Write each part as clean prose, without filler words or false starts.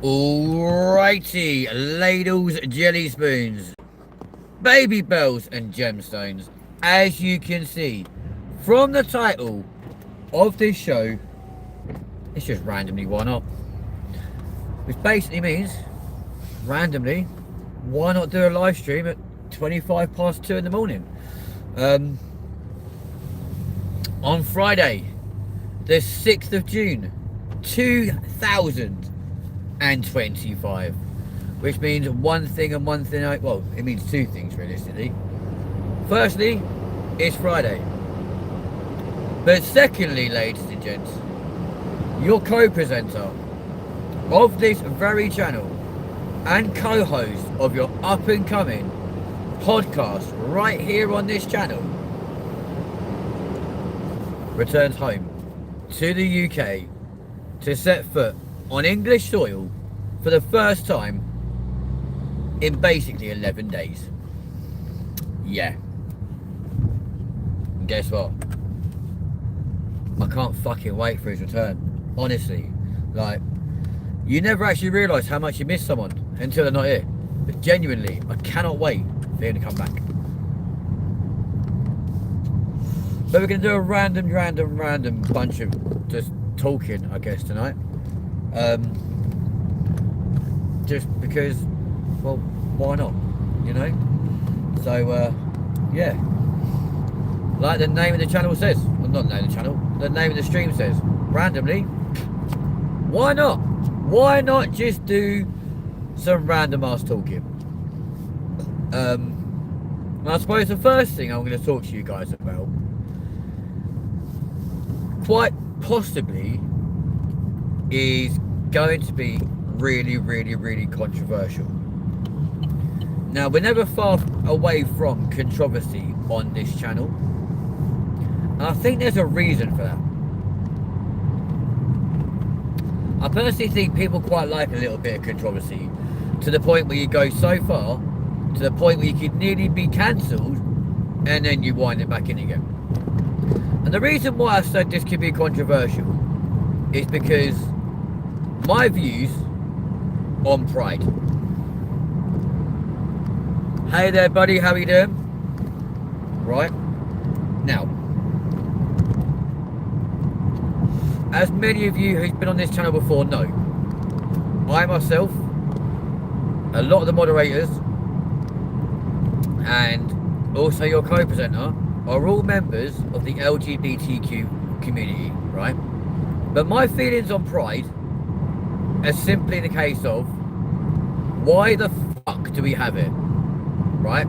Alrighty, ladles, jelly spoons, baby bells, and gemstones. As you can see from the title of this show, it's just randomly why not? Which basically means, randomly, why not do a live stream at 25 past 2 in the morning? On Friday, the 6th of June, 2025. Which means one thing and one thing, well, it means two things realistically. Firstly, it's Friday. But secondly, ladies and gents, your co-presenter of this very channel and co-host of your up-and-coming podcast right here on this channel returns home to the UK to set foot on English soil for the first time in basically 11 days. Yeah. And guess what? I can't fucking wait for his return. Honestly. Like, you never actually realise how much you miss someone until they're not here. But genuinely, I cannot wait for him to come back. But we're going to do a random bunch of just talking, I guess, tonight. Just because, well, why not? You know? So, yeah. Like the name of the channel says. Well, not the name of the channel. The name of the stream says. Randomly. Why not? Why not just do some random ass talking? I suppose the first thing I'm going to talk to you guys about, quite possibly, is going to be really controversial. Now, we're never far away from controversy on this channel, and I think there's a reason for that. I personally think people quite like a little bit of controversy, to the point where you go so far, to the point where you could nearly be cancelled, and then you wind it back in again. And the reason why I said this could be controversial is because my views on pride. Hey there, buddy, how you doing? Right, now, as many of you who've been on this channel before know, I myself, a lot of the moderators, and also your co-presenter are all members of the LGBTQ community, right? But my feelings on pride are simply the case of, why the fuck do we have it, right?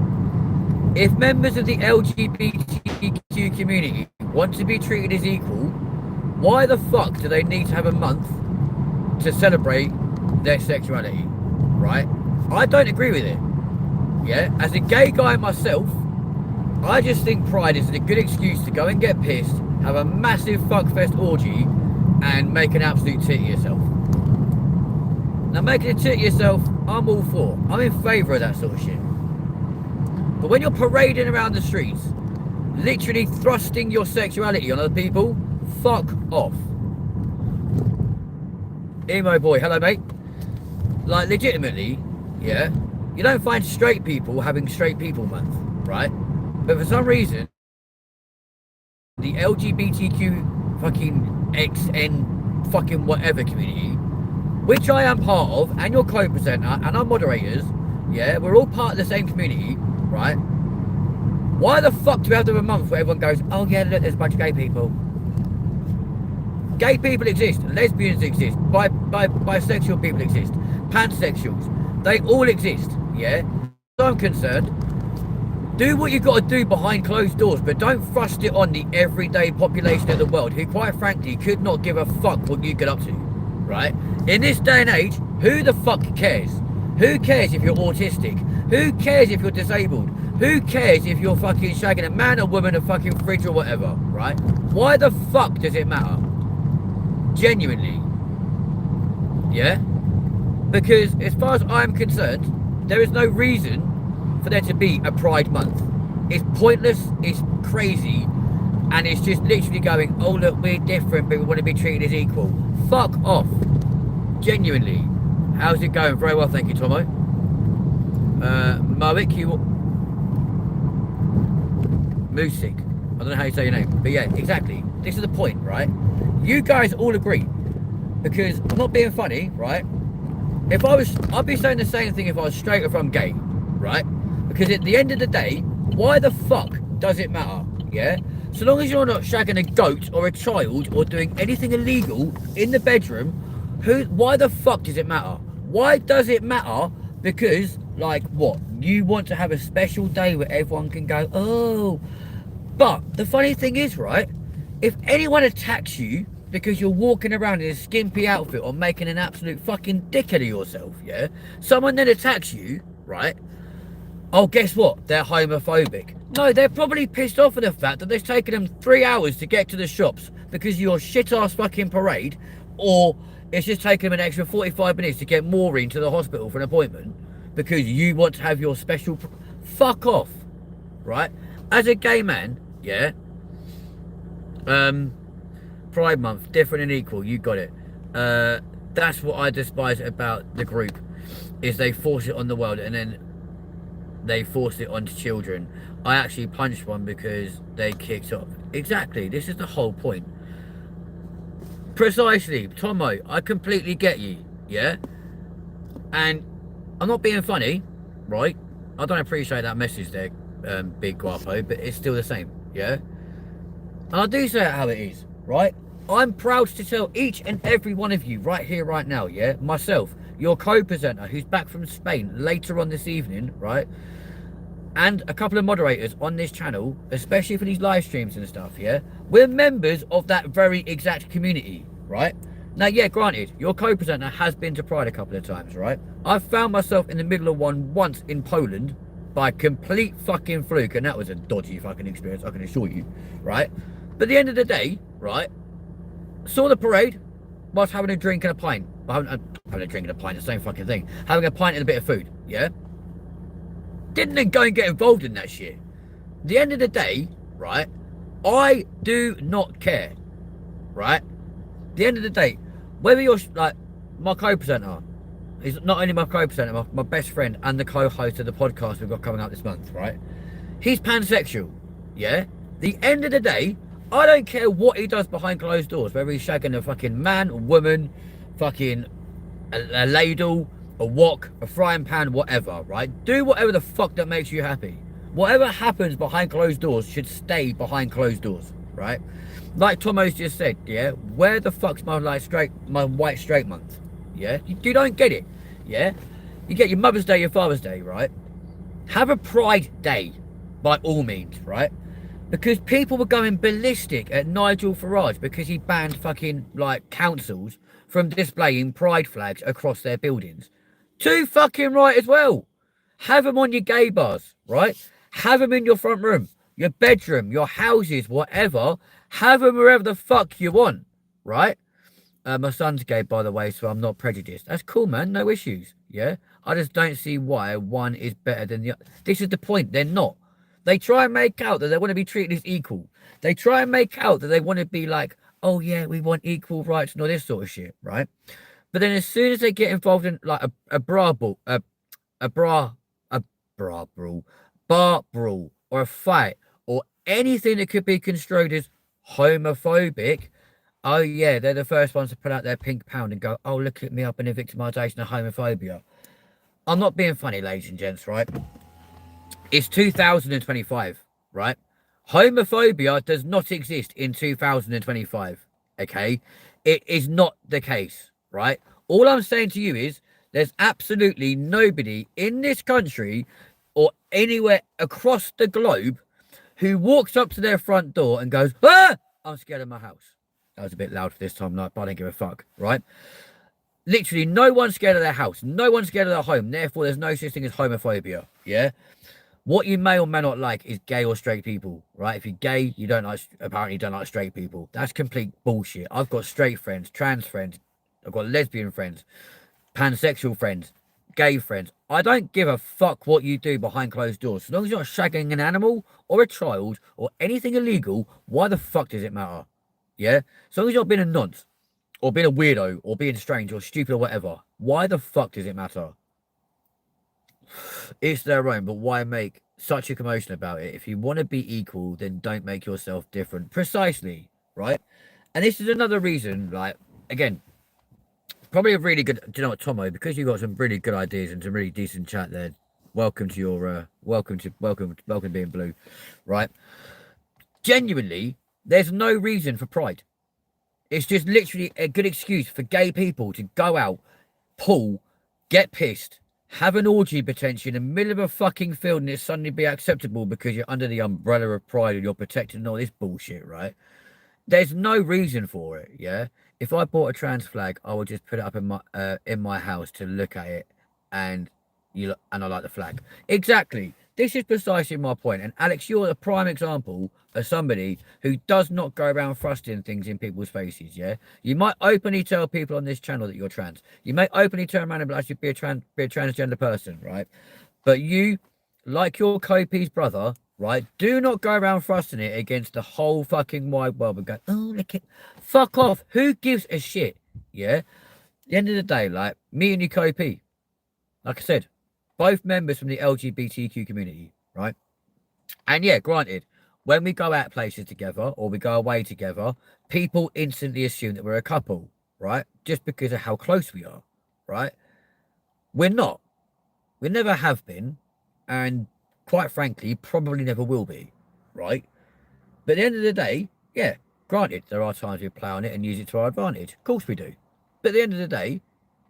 If members of the LGBTQ community want to be treated as equal, why the fuck do they need to have a month to celebrate their sexuality, right? I don't agree with it. Yeah, as a gay guy myself, I just think pride is a good excuse to go and get pissed, have a massive fuckfest orgy, and make an absolute tit of yourself. Now, making a tit of yourself, I'm all for. I'm in favour of that sort of shit. But when you're parading around the streets, literally thrusting your sexuality on other people, fuck off. Emo boy, hello mate. Like, legitimately, yeah, you don't find straight people having straight people month, right? But for some reason, the LGBTQ fucking XN fucking whatever community, which I am part of, and your co-presenter, and our moderators, yeah, we're all part of the same community, right? Why the fuck do we have to have a month where everyone goes, oh yeah, look, there's a bunch of gay people. Gay people exist, lesbians exist, bisexual people exist, pansexuals, they all exist, yeah? So I'm concerned, do what you've got to do behind closed doors, but don't thrust it on the everyday population of the world, who quite frankly could not give a fuck what you get up to, right? In this day and age, who the fuck cares? Who cares if you're autistic? Who cares if you're disabled? Who cares if you're fucking shagging a man or woman, a fucking fridge or whatever, right? Why the fuck does it matter? Genuinely. Yeah? Because as far as I'm concerned, there is no reason for there to be a Pride Month. It's pointless, it's crazy, and it's just literally going, oh look, we're different, but we want to be treated as equal. Fuck off. Genuinely. How's it going? Very well, thank you, Tomo. Moik, Musik. I don't know how you say your name, but yeah, exactly. This is the point, right? You guys all agree, because I'm not being funny, right? I'd be saying the same thing if I was straight or if I'm gay, right? Because at the end of the day, why the fuck does it matter? Yeah? So long as you're not shagging a goat or a child or doing anything illegal in the bedroom, why the fuck does it matter? Why does it matter? Because, like, what? You want to have a special day where everyone can go, oh. But the funny thing is, right? If anyone attacks you because you're walking around in a skimpy outfit or making an absolute fucking dickhead of yourself, yeah? Someone then attacks you, right? Oh, guess what? They're homophobic. No, they're probably pissed off at the fact that it's taken them 3 hours to get to the shops because of your shit-ass fucking parade, or it's just taken them an extra 45 minutes to get Maureen to the hospital for an appointment because you want to have your special... Fuck off, right? As a gay man, yeah? Pride Month, different and equal, you got it. That's what I despise about the group, is they force it on the world and then they force it onto children. I actually punched one because they kicked off. Exactly, this is the whole point. Precisely, Tomo, I completely get you, yeah? And I'm not being funny, right? I don't appreciate that message there, Big Guapo, but it's still the same, yeah? And I do say it how it is, right? I'm proud to tell each and every one of you right here, right now, yeah? Myself, your co-presenter who's back from Spain later on this evening, right? And a couple of moderators on this channel, especially for these live streams and stuff, yeah? We're members of that very exact community, right? Now, yeah, granted, your co-presenter has been to Pride a couple of times, right? I've found myself in the middle of one once in Poland by complete fucking fluke, and that was a dodgy fucking experience, I can assure you, right? But at the end of the day, right, saw the parade whilst having a drink and a pint. Well, having a drink and a pint, the same fucking thing. Having a pint and a bit of food, yeah? Didn't then go and get involved in that shit. At the end of the day, right, I do not care, right? At the end of the day, whether you're, like, my co-presenter, is not only my co-presenter, my best friend and the co-host of the podcast we've got coming out this month, right? He's pansexual, yeah? The end of the day, I don't care what he does behind closed doors, whether he's shagging a fucking man, a woman, fucking a ladle, a wok, a frying pan, whatever, right? Do whatever the fuck that makes you happy. Whatever happens behind closed doors should stay behind closed doors, right? Like Tomo's just said, yeah? Where the fuck's my white straight month? Yeah? You don't get it, yeah? You get your Mother's Day, your Father's Day, right? Have a Pride Day, by all means, right? Because people were going ballistic at Nigel Farage because he banned fucking, like, councils from displaying pride flags across their buildings. Too fucking right as well. Have them on your gay bars, right? Have them in your front room, your bedroom, your houses, whatever. Have them wherever the fuck you want, right? My son's gay, by the way, so I'm not prejudiced. That's cool, man. No issues, yeah? I just don't see why one is better than the other. This is the point. They're not. They try and make out that they want to be treated as equal. They try and make out that they want to be like, oh, yeah, we want equal rights and all this sort of shit, right? But then as soon as they get involved in, like, a bar brawl, or a fight, or anything that could be construed as homophobic, oh, yeah, they're the first ones to put out their pink pound and go, oh, look at me up in a victimisation of homophobia. I'm not being funny, ladies and gents, right? It's 2025, right? Homophobia does not exist in 2025, okay? It is not the case, right? All I'm saying to you is there's absolutely nobody in this country or anywhere across the globe who walks up to their front door and goes, ah, I'm scared of my house. That was a bit loud for this time, but I don't give a fuck, right? Literally, no one's scared of their house. No one's scared of their home. Therefore, there's no such thing as homophobia, yeah? What you may or may not like is gay or straight people, right? If you're gay, you apparently don't like straight people. That's complete bullshit. I've got straight friends, trans friends, I've got lesbian friends, pansexual friends, gay friends. I don't give a fuck what you do behind closed doors. As long as you're not shagging an animal or a child or anything illegal, why the fuck does it matter? Yeah? As long as you're not being a nonce. or being a weirdo, or being strange, or stupid, or whatever. Why the fuck does it matter? It's their own, but why make such a commotion about it? If you want to be equal, then don't make yourself different. Precisely, right? And this is another reason, like, again, probably a really good, do you know what, Tomo, because you've got some really good ideas and some really decent chat there. Welcome to your, welcome being blue, right? Genuinely, there's no reason for pride. It's just literally a good excuse for gay people to go out, pull, get pissed, have an orgy potentially in the middle of a fucking field, and it suddenly be acceptable because you're under the umbrella of pride and you're protected and all this bullshit, right? There's no reason for it, yeah? If I bought a trans flag, I would just put it up in my house to look at it, and I like the flag. Exactly. This is precisely my point. And Alex, you're a prime example of somebody who does not go around thrusting things in people's faces, yeah? You might openly tell people on this channel that you're trans. You may openly turn around and be like, be a transgender person, right? But you, like your Kopi's brother, right, do not go around thrusting it against the whole fucking wide world and go, oh, look at, fuck off. Who gives a shit, yeah? At the end of the day, like, me and you, Kopi, like I said, both members from the LGBTQ community, right? And yeah, granted, when we go out places together or we go away together, people instantly assume that we're a couple, right? Just because of how close we are, right? We're not. We never have been, and quite frankly, probably never will be, right? But at the end of the day, yeah, granted, there are times we play on it and use it to our advantage. Of course we do. But at the end of the day,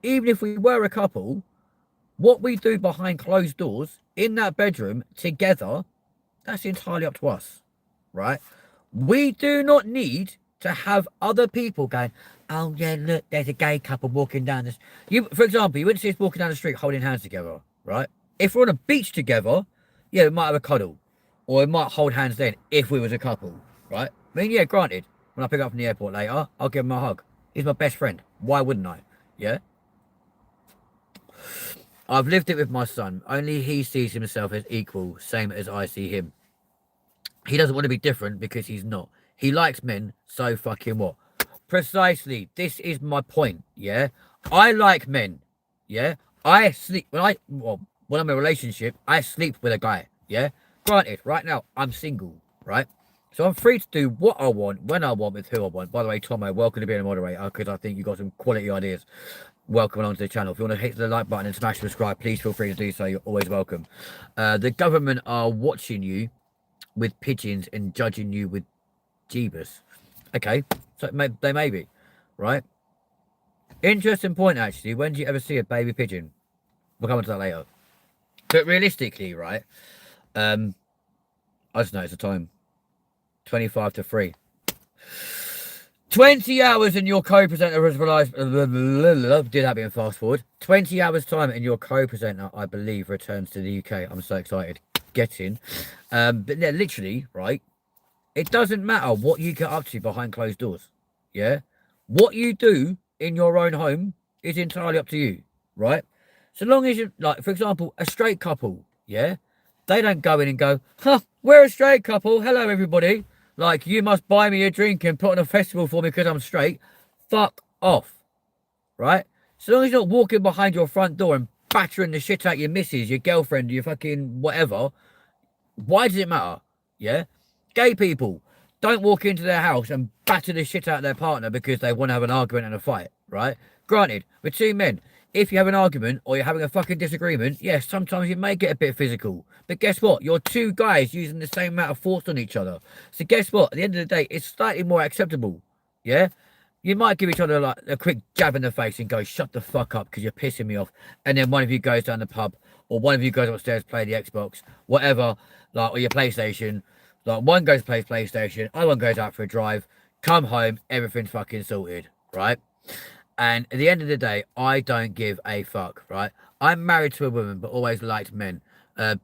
even if we were a couple, what we do behind closed doors in that bedroom together, that's entirely up to us, right? We do not need to have other people going, oh yeah, look, there's a gay couple walking down this. For example, you wouldn't see us walking down the street holding hands together, right? If we're on a beach together, yeah, we might have a cuddle, or we might hold hands then if we was a couple, right? I mean, yeah, granted, when I pick up from the airport later, I'll give him a hug. He's my best friend. Why wouldn't I? Yeah. I've lived it with my son. Only he sees himself as equal, same as I see him. He doesn't want to be different because he's not. He likes men, so fucking what? Precisely. This is my point, yeah? I like men, yeah? I sleep, when I'm in a relationship, I sleep with a guy, yeah? Granted, right now, I'm single, right? So I'm free to do what I want, when I want, with who I want. By the way, Tomo, welcome to being a moderator, because I think you've got some quality ideas. Welcome along to the channel. If you want to hit the like button and smash subscribe, please feel free to do so. You're always welcome. The government are watching you with pigeons and judging you with jeebus. Okay, so they may be, right? Interesting point, actually. When do you ever see a baby pigeon? We'll come on to that later. But realistically, right? I just know it's the time. 25 to 3. 20 hours and your co-presenter has realised, did that being fast forward. 20 hours time and your co-presenter, I believe, returns to the UK. I'm so excited. Get in. But yeah, literally, right? It doesn't matter what you get up to behind closed doors. Yeah? What you do in your own home is entirely up to you, right? So long as you, like, for example, a straight couple, yeah? They don't go in and go, huh, we're a straight couple. Hello, everybody. Like, you must buy me a drink and put on a festival for me because I'm straight. Fuck off. Right? So long as you're not walking behind your front door and battering the shit out your missus, your girlfriend, your fucking whatever, why does it matter? Yeah? Gay people don't walk into their house and batter the shit out of their partner because they want to have an argument and a fight. Right? Granted, with two men, if you have an argument or you're having a fucking disagreement, yes, sometimes you may get a bit physical. But guess what? You're two guys using the same amount of force on each other. So guess what? At the end of the day, it's slightly more acceptable. Yeah? You might give each other like a quick jab in the face and go, shut the fuck up because you're pissing me off. And then one of you goes down the pub or one of you goes upstairs, play the Xbox, whatever, like, or your PlayStation. Like, one goes to play PlayStation, other one goes out for a drive, come home, everything's fucking sorted, right? And at the end of the day, I don't give a fuck, right? I'm married to a woman, but always liked men.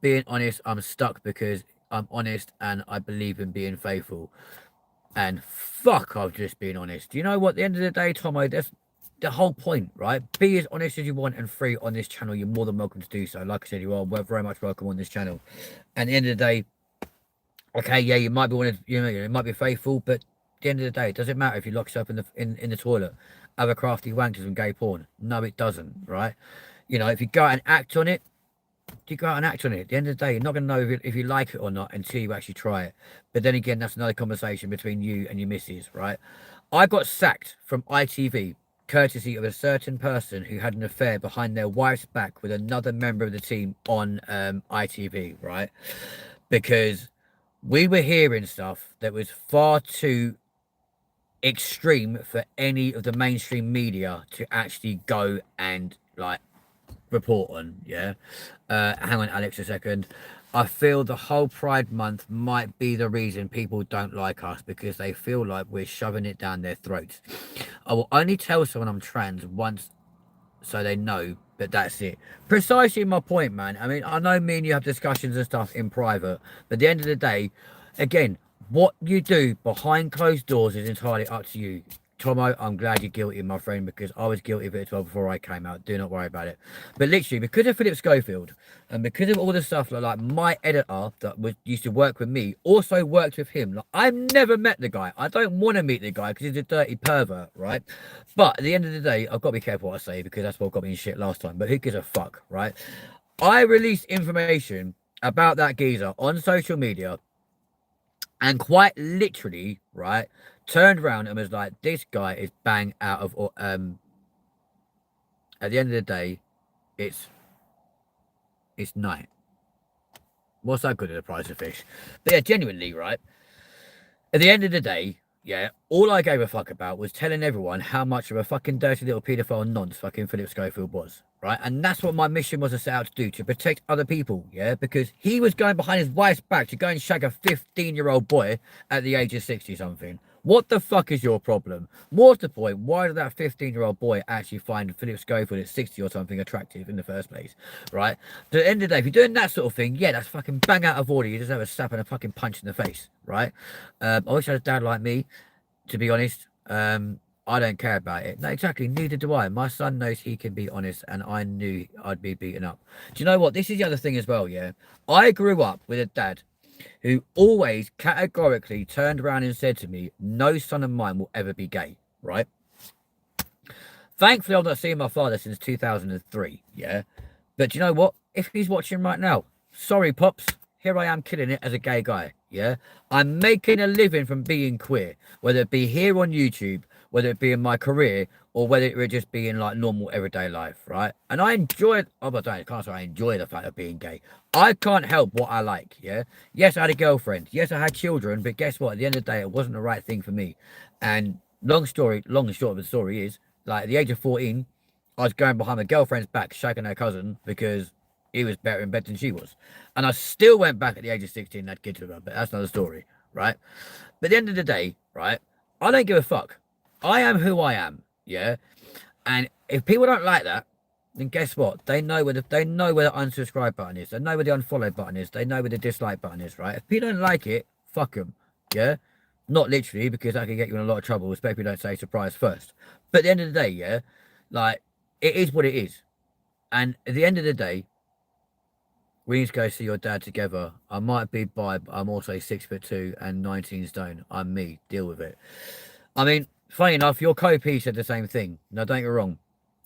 Being honest, I'm stuck because I'm honest and I believe in being faithful. And fuck, I've just been honest. You know what? At the end of the day, Tomo, that's the whole point, right? Be as honest as you want and free on this channel. You're more than welcome to do so. Like I said, you are very much welcome on this channel. And at the end of the day, okay, yeah, you might be wanting, you might be faithful, but at the end of the day, it doesn't matter if you lock yourself in the toilet other crafty wankers and gay porn. No, it doesn't, right? You know, if you go out and act on it, you go out and act on it. At the end of the day, you're not going to know if you like it or not until you actually try it. But then again, that's another conversation between you and your missus, right? I got sacked from ITV courtesy of a certain person who had an affair behind their wife's back with another member of the team on ITV, right? Because we were hearing stuff that was far too extreme for any of the mainstream media to actually go and like report on. Yeah. Hang on, Alex, a second. I feel the whole Pride Month might be the reason people don't like us, because they feel like we're shoving it down their throats. I will only tell someone I'm trans once so they know, but that's it. Precisely my point, man. I mean, I know me and you have discussions and stuff in private, but at the end of the day, again, what you do behind closed doors is entirely up to you. Tomo, I'm glad you're guilty, my friend, because I was guilty of it as well before I came out. Do not worry about it. But literally, because of Philip Schofield and because of all the stuff like my editor that used to work with me also worked with him. Like, I've never met the guy. I don't want to meet the guy because he's a dirty pervert, right? But at the end of the day, I've got to be careful what I say, because that's what got me in shit last time. But who gives a fuck, right? I released information about that geezer on social media, and quite literally, right, turned around and was like, this guy is bang out of at the end of the day, it's night. What's that good at the price of fish? But yeah, genuinely, right, at the end of the day, yeah, all I gave a fuck about was telling everyone how much of a fucking dirty little paedophile nonce fucking Philip Schofield was, right? And that's what my mission was to set out to do, to protect other people, yeah? Because he was going behind his wife's back to go and shag a 15-year-old boy at the age of 60-something. What the fuck is your problem? More to the point, why did that 15-year-old boy actually find Philip Schofield at 60 or something attractive in the first place, right? But at the end of the day, if you're doing that sort of thing, yeah, that's fucking bang out of order. You just have a slap and a fucking punch in the face, right? I wish I had a dad like me, to be honest. I don't care about it. No, exactly, neither do I. My son knows he can be honest, and I knew I'd be beaten up. Do you know what? This is the other thing as well, yeah? I grew up with a dad who always categorically turned around and said to me, no son of mine will ever be gay, right? Thankfully, I've not seen my father since 2003, yeah? But you know what? If he's watching right now, sorry, Pops, here I am killing it as a gay guy, yeah? I'm making a living from being queer, whether it be here on YouTube, whether it be in my career, or whether it would just be in like normal everyday life, right? And I enjoy it. Oh, but I can't say I enjoy the fact of being gay. I can't help what I like, yeah? Yes, I had a girlfriend. Yes, I had children, but guess what? At the end of the day, it wasn't the right thing for me. And long and short of the story is, like, at the age of 14, I was going behind my girlfriend's back, shaking her cousin because he was better in bed than she was. And I still went back at the age of 16 and had kids with her, but that's another story, right? But at the end of the day, right, I don't give a fuck. I am who I am, yeah? And if people don't like that, then guess what? They know where the unsubscribe button is. They know where the unfollow button is. They know where the dislike button is, right? If people don't like it, fuck them, yeah? Not literally, because that can get you in a lot of trouble, especially if you don't say surprise first. But at the end of the day, yeah, like, it is what it is. And at the end of the day, we need to go see your dad together. I might be bi, but I'm also 6'2" and 19 stone. I'm me. Deal with it. I mean, funny enough, your co-P said the same thing. Now, don't get wrong.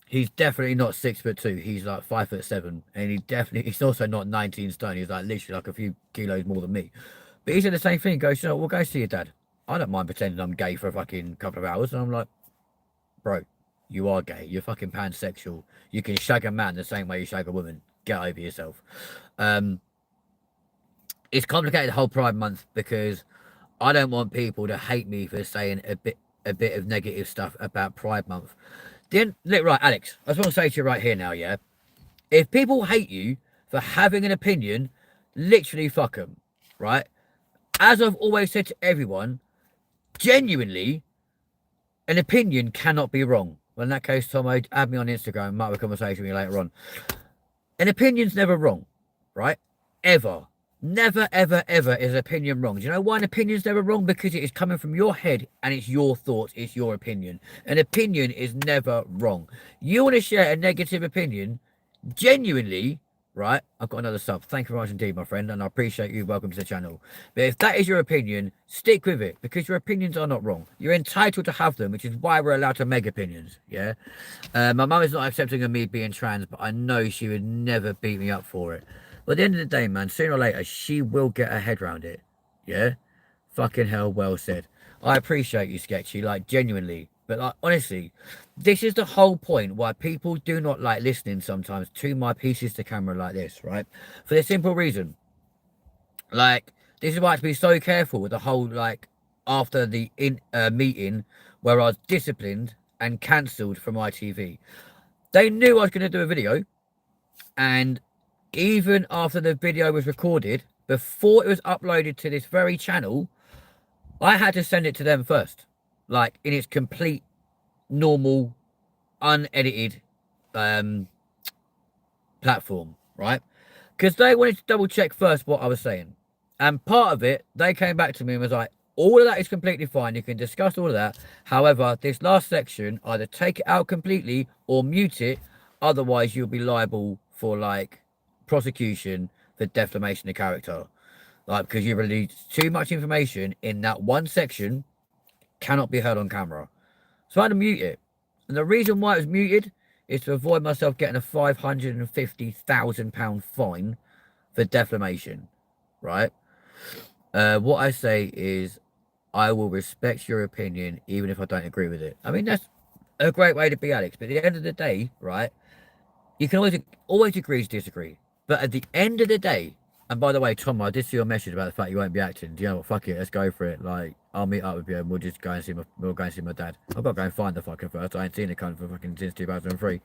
He's definitely not 6'2". He's like 5'7", and he's also not 19 stone. He's like literally like a few kilos more than me. But he said the same thing. He goes, you know, we'll go see your dad. I don't mind pretending I'm gay for a fucking couple of hours. And I'm like, bro, you are gay. You're fucking pansexual. You can shag a man the same way you shag a woman. Get over yourself. It's complicated the whole Pride Month, because I don't want people to hate me for saying a bit of negative stuff about Pride Month. Then, right, Alex, I just want to say to you right here now, yeah? If people hate you for having an opinion, literally fuck them, right? As I've always said to everyone, genuinely, an opinion cannot be wrong. Well, in that case, Tomo, add me on Instagram. Might have a conversation with you later on. An opinion's never wrong, right? Ever. Never, ever, ever is an opinion wrong. Do you know why an opinion's never wrong? Because it is coming from your head and it's your thoughts, it's your opinion. An opinion is never wrong. You want to share a negative opinion, genuinely, right? I've got another sub. Thank you very much indeed, my friend, and I appreciate you. Welcome to the channel. But if that is your opinion, stick with it, because your opinions are not wrong. You're entitled to have them, which is why we're allowed to make opinions, yeah? My mum is not accepting of me being trans, but I know she would never beat me up for it. But at the end of the day, man, sooner or later, she will get her head around it, yeah? Fucking hell, well said. I appreciate you, Sketchy, like, genuinely. But, like, honestly, this is the whole point why people do not like listening sometimes to my pieces to camera like this, right? For the simple reason, like, this is why I have to be so careful with the whole, like, after the meeting where I was disciplined and cancelled from ITV. They knew I was going to do a video, and even after the video was recorded, before it was uploaded to this very channel, I had to send it to them first, like, in its complete, normal, unedited platform, right? Because they wanted to double check first what I was saying. And part of it, they came back to me and was like, all of that is completely fine. You can discuss all of that. However, this last section, either take it out completely or mute it. Otherwise, you'll be liable for, like, prosecution for defamation of character. Like, because you released too much information in that one section, cannot be heard on camera. So I had to mute it. And the reason why it was muted is to avoid myself getting a £550,000 fine for defamation, right? What I say is, I will respect your opinion even if I don't agree with it. I mean, that's a great way to be, Alex. But at the end of the day, right, you can always agree to disagree. But at the end of the day, and by the way, Tom, I did see your message about the fact you won't be acting. Do you know what? Fuck it, let's go for it. Like, I'll meet up with you and we'll just go and see my dad. I've got to go and find the fucker first. I ain't seen the cunt for fucking since 2003.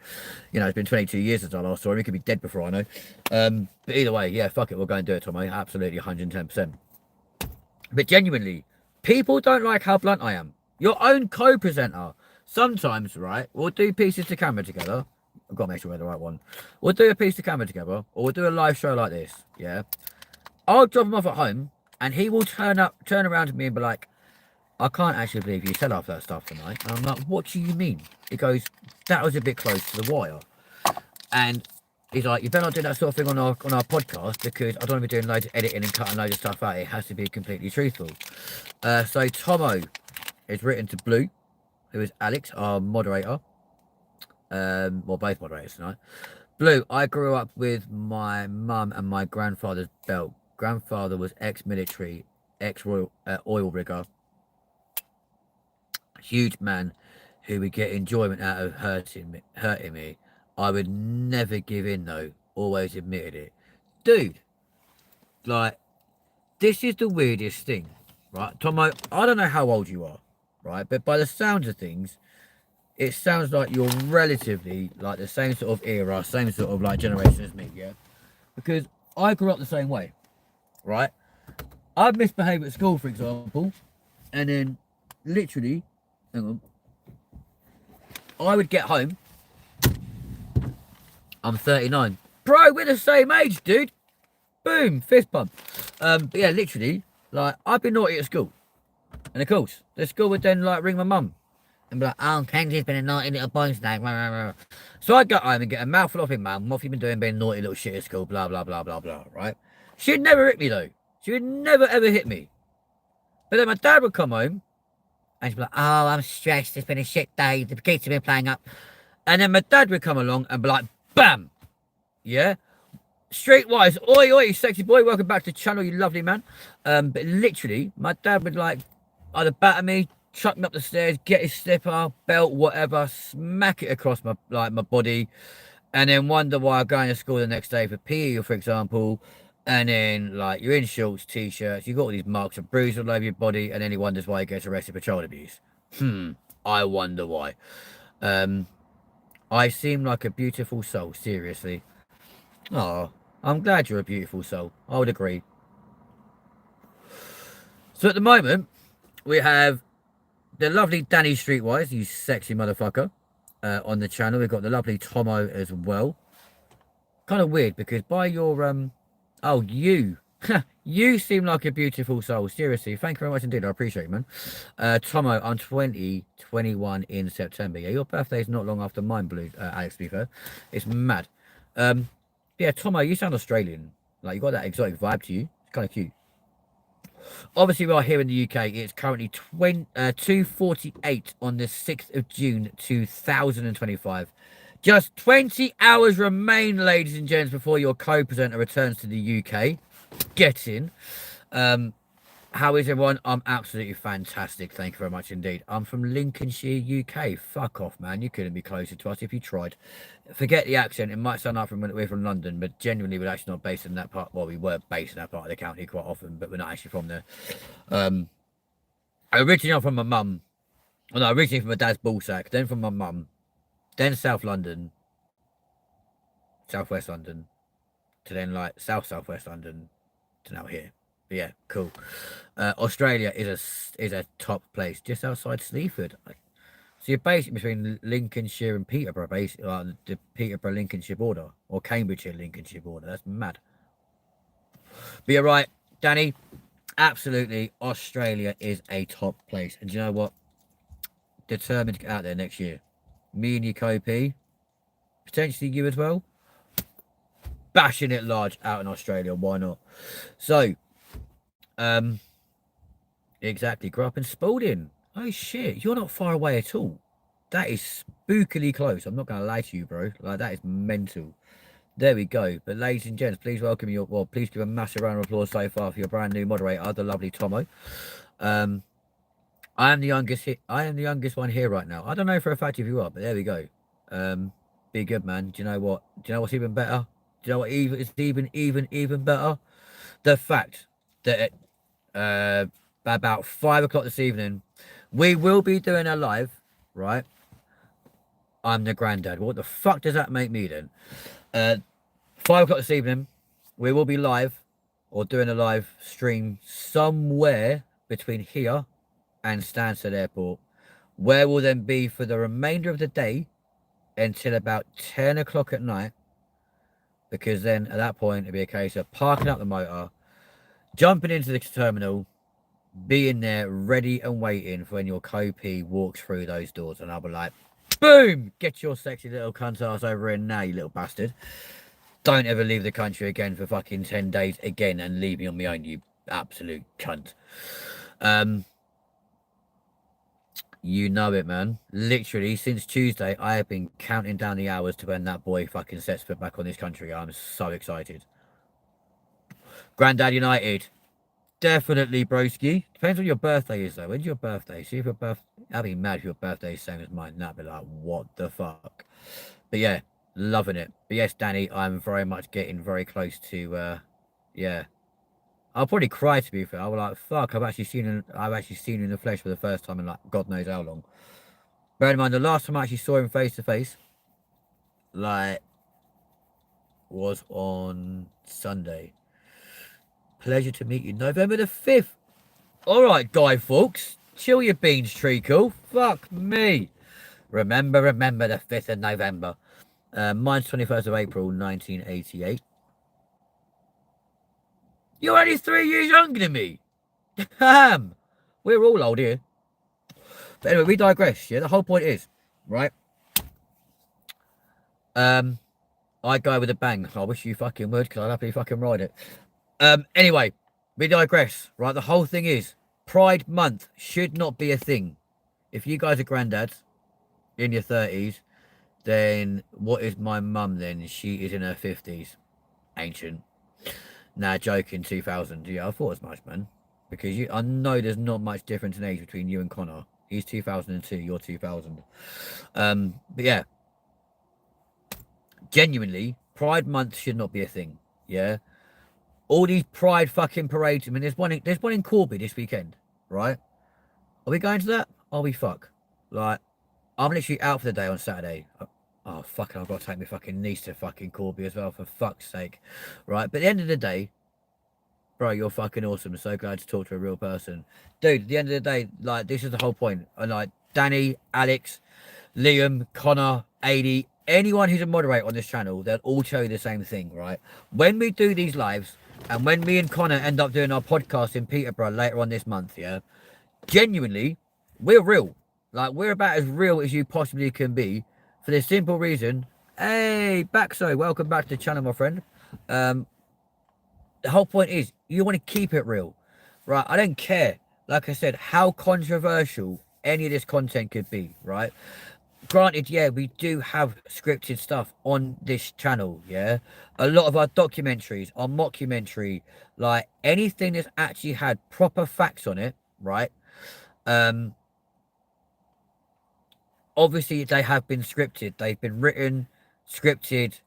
You know, it's been 22 years since I last saw him. He could be dead before I know. But either way, yeah, fuck it, we'll go and do it, Tom. Absolutely 110%. But genuinely, people don't like how blunt I am. Your own co-presenter. Sometimes, right, we'll do pieces to camera together. I've got to make sure we're the right one. We'll do a piece to camera together, or we'll do a live show like this, yeah? I'll drop him off at home, and he will turn around to me and be like, I can't actually believe you said half that stuff tonight. And I'm like, what do you mean? He goes, that was a bit close to the wire. And he's like, you better not do that sort of thing on our podcast, because I don't want to be doing loads of editing and cutting loads of stuff out. It has to be completely truthful. So Tomo is written to Blue, who is Alex, our moderator. Well, both moderators tonight. Blue, I grew up with my mum and my grandfather's belt. Grandfather was ex-military, ex-oil rigger. Huge man who would get enjoyment out of hurting me. I would never give in though. Always admitted it. Dude, like, this is the weirdest thing, right? Tomo, I don't know how old you are, right? But by the sounds of things, it sounds like you're relatively like the same sort of era, same sort of like generation as me, yeah? Because I grew up the same way, right? I'd misbehave at school, for example, and then literally, hang on, I would get home. I'm 39. Bro, we're the same age, dude. Boom, fist bump. But yeah, literally, like, I'd be naughty at school. And of course, the school would then like ring my mum and be like, oh, Kenzie's been a naughty little boy today. So I'd go home and get a mouthful off him, mum. What have you been doing, being a naughty little shit at school? Blah, blah, blah, blah, blah, right? She'd never hit me, though. She would never, ever hit me. But then my dad would come home and she'd be like, oh, I'm stressed. It's been a shit day. The kids have been playing up. And then my dad would come along and be like, bam. Yeah? Streetwise, oi, oi, sexy boy. Welcome back to the channel, you lovely man. But literally, my dad would like either batter me, chuck me up the stairs, get his slipper, belt, whatever, smack it across my body, and then wonder why I'm going to school the next day for PE, for example. And then like you're in shorts, t-shirts, you got all these marks of bruises all over your body, and then he wonders why he gets arrested for child abuse. I wonder why. I seem like a beautiful soul, seriously. Oh, I'm glad you're a beautiful soul. I would agree. So at the moment, we have the lovely Danny Streetwise, you sexy motherfucker, on the channel. We've got the lovely Tomo as well. Kind of weird because by your oh, you you seem like a beautiful soul. Seriously, thank you very much indeed. I appreciate it, man. Tomo, I'm 21 in September. Yeah, your birthday is not long after mine, Blue. Alex, to be fair, it's mad. Yeah, Tomo, you sound Australian. Like, you got that exotic vibe to you. It's kind of cute. Obviously, we are here in the UK. It's currently 2:48 on the 6th of June, 2025. Just 20 hours remain, ladies and gents, before your co-presenter returns to the UK. Get in. How is everyone? I'm absolutely fantastic. Thank you very much indeed. I'm from Lincolnshire, UK. Fuck off, man. You couldn't be closer to us if you tried. Forget the accent. It might sound like we're from London, but genuinely we're actually not based in that part. Well, we were based in that part of the county quite often, but we're not actually from there. Originally I'm from my mum. Well, no, originally from my dad's ballsack, then from my mum, then South London, Southwest London, to then like Southwest London, to now here. But yeah, cool. Australia is a top place just outside Sleaford. So you're basically between Lincolnshire and Peterborough, basically like the Peterborough Lincolnshire border or Cambridgeshire Lincolnshire border. That's mad. But you're right, Danny. Absolutely, Australia is a top place, and do you know what? Determined to get out there next year. Me and your Kopi, potentially you as well. Bashing it large out in Australia. Why not? So, exactly. Grew up in Spalding. Oh shit, you're not far away at all. That is spookily close. I'm not gonna lie to you, bro. Like, that is mental. There we go. But ladies and gents, please welcome your, well, please give a massive round of applause so far for your brand new moderator, the lovely Tomo. I am the youngest one here right now. I don't know for a fact if you are, but there we go. Be good, man. Do you know what? Do you know what's even better? Do you know what is even better? The fact that about 5 o'clock this evening, we will be doing a live, right? I'm the granddad. What the fuck does that make me then? 5 o'clock this evening, we will be live or doing a live stream somewhere between here and Stansted Airport, where we'll then be for the remainder of the day until about 10 o'clock at night, because then at that point it'll be a case of parking up the motor, jumping into the terminal, being there ready and waiting for when your Kopi walks through those doors, and I'll be like, boom, get your sexy little cunt ass over here now, you little bastard. Don't ever leave the country again for fucking 10 days again and leave me on my own, you absolute cunt. You know it, man. Literally, since Tuesday, I have been counting down the hours to when that boy fucking sets foot back on this country. I'm so excited. Grandad United. Definitely, broski. Depends on your birthday is, though. When's your birthday? See if your birthday... I'd be mad if your birthday is the same as mine. That'd be like, what the fuck? But yeah, loving it. But yes, Danny, I'm very much getting very close to, yeah. I'll probably cry, to be fair. I'll be like, fuck, I've actually seen him in the flesh for the first time in like God knows how long. Bear in mind, the last time I actually saw him face to face, like, was on Sunday. Pleasure to meet you. November the 5th. All right, Guy Fawkes. Chill your beans, treacle. Fuck me. Remember the 5th of November. Mine's 21st of April, 1988. You're only 3 years younger than me. Damn. We're all old here. But anyway, we digress. Yeah, the whole point is, right? I go with a bang. I wish you fucking would, because I'd happily fucking ride it. Anyway, we digress, right? The whole thing is, Pride Month should not be a thing. If you guys are granddads in your 30s, then what is my mum then? She is in her 50s. Ancient. Nah, joking, 2000. Yeah, I thought as much, man. Because I know there's not much difference in age between you and Connor. He's 2002, you're 2000. But yeah. Genuinely, Pride Month should not be a thing. Yeah. All these Pride fucking parades. I mean, there's one in Corby this weekend, right? Are we going to that? Are we fuck? Like, I'm literally out for the day on Saturday. Oh, fucking, I've got to take my fucking niece to fucking Corby as well, for fuck's sake. Right, but at the end of the day, bro, you're fucking awesome. I'm so glad to talk to a real person. Dude, at the end of the day, like, this is the whole point. And, like, Danny, Alex, Liam, Connor, Adi, anyone who's a moderator on this channel, they'll all tell you the same thing, right? When we do these lives, and when me and Connor end up doing our podcast in Peterborough later on this month, yeah, genuinely, we're real. Like, we're about as real as you possibly can be, for the simple reason, Hey, Baxo, welcome back to the channel, my friend. The whole point is you want to keep it real, right? I don't care, like I said, how controversial any of this content could be, right? Granted, yeah, we do have scripted stuff on this channel, yeah. A lot of our documentaries, our mockumentary, like anything that's actually had proper facts on it, right? Um, Obviously they have been scripted. They've been written, scripted,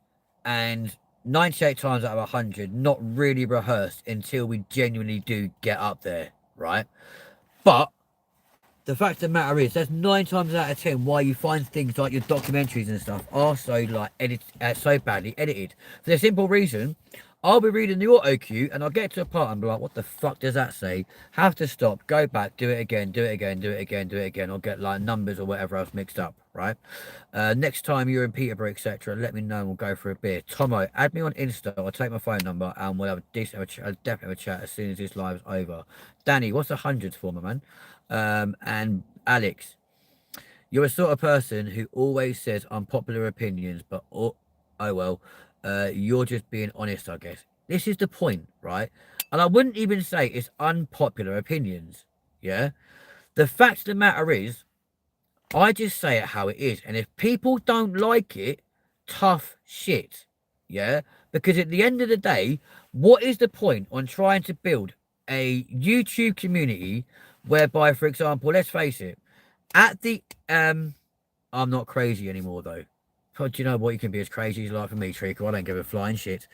and 98 times out of 100 not really rehearsed until we genuinely do get up there, right? But the fact of the matter is, that's 9 times out of 10 why you find things like your documentaries and stuff are so like so badly edited. For the simple reason, I'll be reading the auto cue and I'll get to a part and be like, what the fuck does that say? Have to stop, go back, do it again, do it again, do it again, do it again, or get like numbers or whatever else mixed up, right? Next time you're in Peterborough, etc., let me know and we'll go for a beer. Tomo, add me on Insta, I'll take my phone number and we'll have a decent, I'll definitely have a chat as soon as this live's over. Danny, what's the hundreds for, my man? And Alex, you're a sort of person who always says unpopular opinions, but oh well, you're just being honest, I guess. This is the point, right? And I wouldn't even say it's unpopular opinions, yeah? The fact of the matter is, I just say it how it is. And if people don't like it, tough shit, yeah? Because at the end of the day, what is the point on trying to build a YouTube community whereby, for example, let's face it, at the I'm not crazy anymore though. But do you know what? You can be as crazy as you like for me, Treacle. I don't give a flying shit.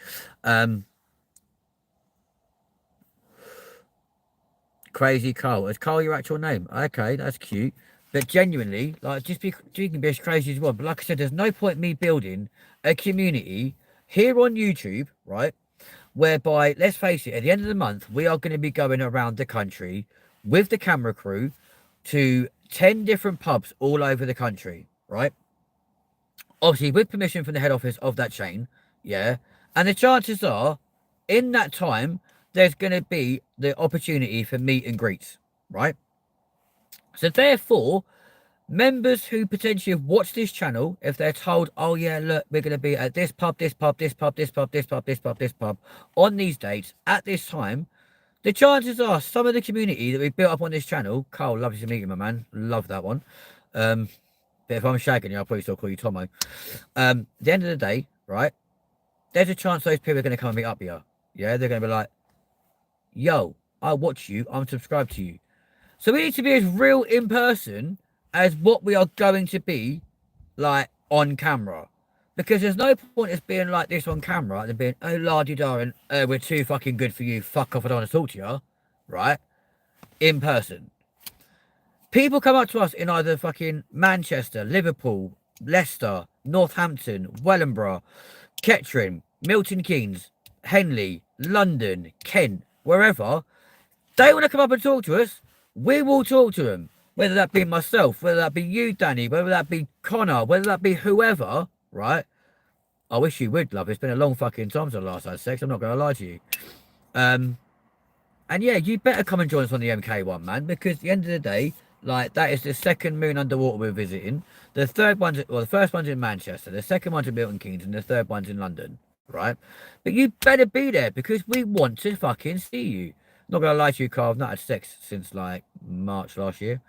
Crazy Carl. Is Carl your actual name? Okay, that's cute. But genuinely, like, just be, you can be as crazy as you want. But like I said, there's no point me building a community here on YouTube, right? Whereby, let's face it, at the end of the month, we are going to be going around the country with the camera crew to 10 different pubs all over the country, right? Obviously, with permission from the head office of that chain, yeah. And the chances are, in that time, there's going to be the opportunity for meet and greets, right? So therefore, members who potentially have watched this channel, if they're told, oh yeah, look, we're going to be at this pub, this pub, this pub, this pub, this pub, this pub, this pub, on these dates, at this time, the chances are some of the community that we've built up on this channel, Carl, lovely to meet you, my man. Love that one. But if I'm shagging you, I'll probably still call you Tomo. At the end of the day, right, there's a chance those people are going to come and meet up here. Yeah, they're going to be like, yo, I watch you, I'm subscribed to you. So we need to be as real in person as what we are going to be, like, on camera. Because there's no point as being like this on camera and being, oh, la-di-da, and we're too fucking good for you, fuck off, I don't want to talk to you, right? In person. People come up to us in either fucking Manchester, Liverpool, Leicester, Northampton, Wellingborough, Kettering, Milton Keynes, Henley, London, Kent, wherever. They want to come up and talk to us. We will talk to them. Whether that be myself, whether that be you, Danny, whether that be Connor, whether that be whoever, right? I wish you would, love. It's been a long fucking time since I last had sex. I'm not going to lie to you. And yeah, you better come and join us on the MK1, man, because at the end of the day, like, that is the second moon underwater we're visiting. The third one's, well, the first one's in Manchester, the second one's in Milton Keynes, and the third one's in London, right? But you better be there because we want to fucking see you. Not gonna lie to you, Carl, I've not had sex since like March last year.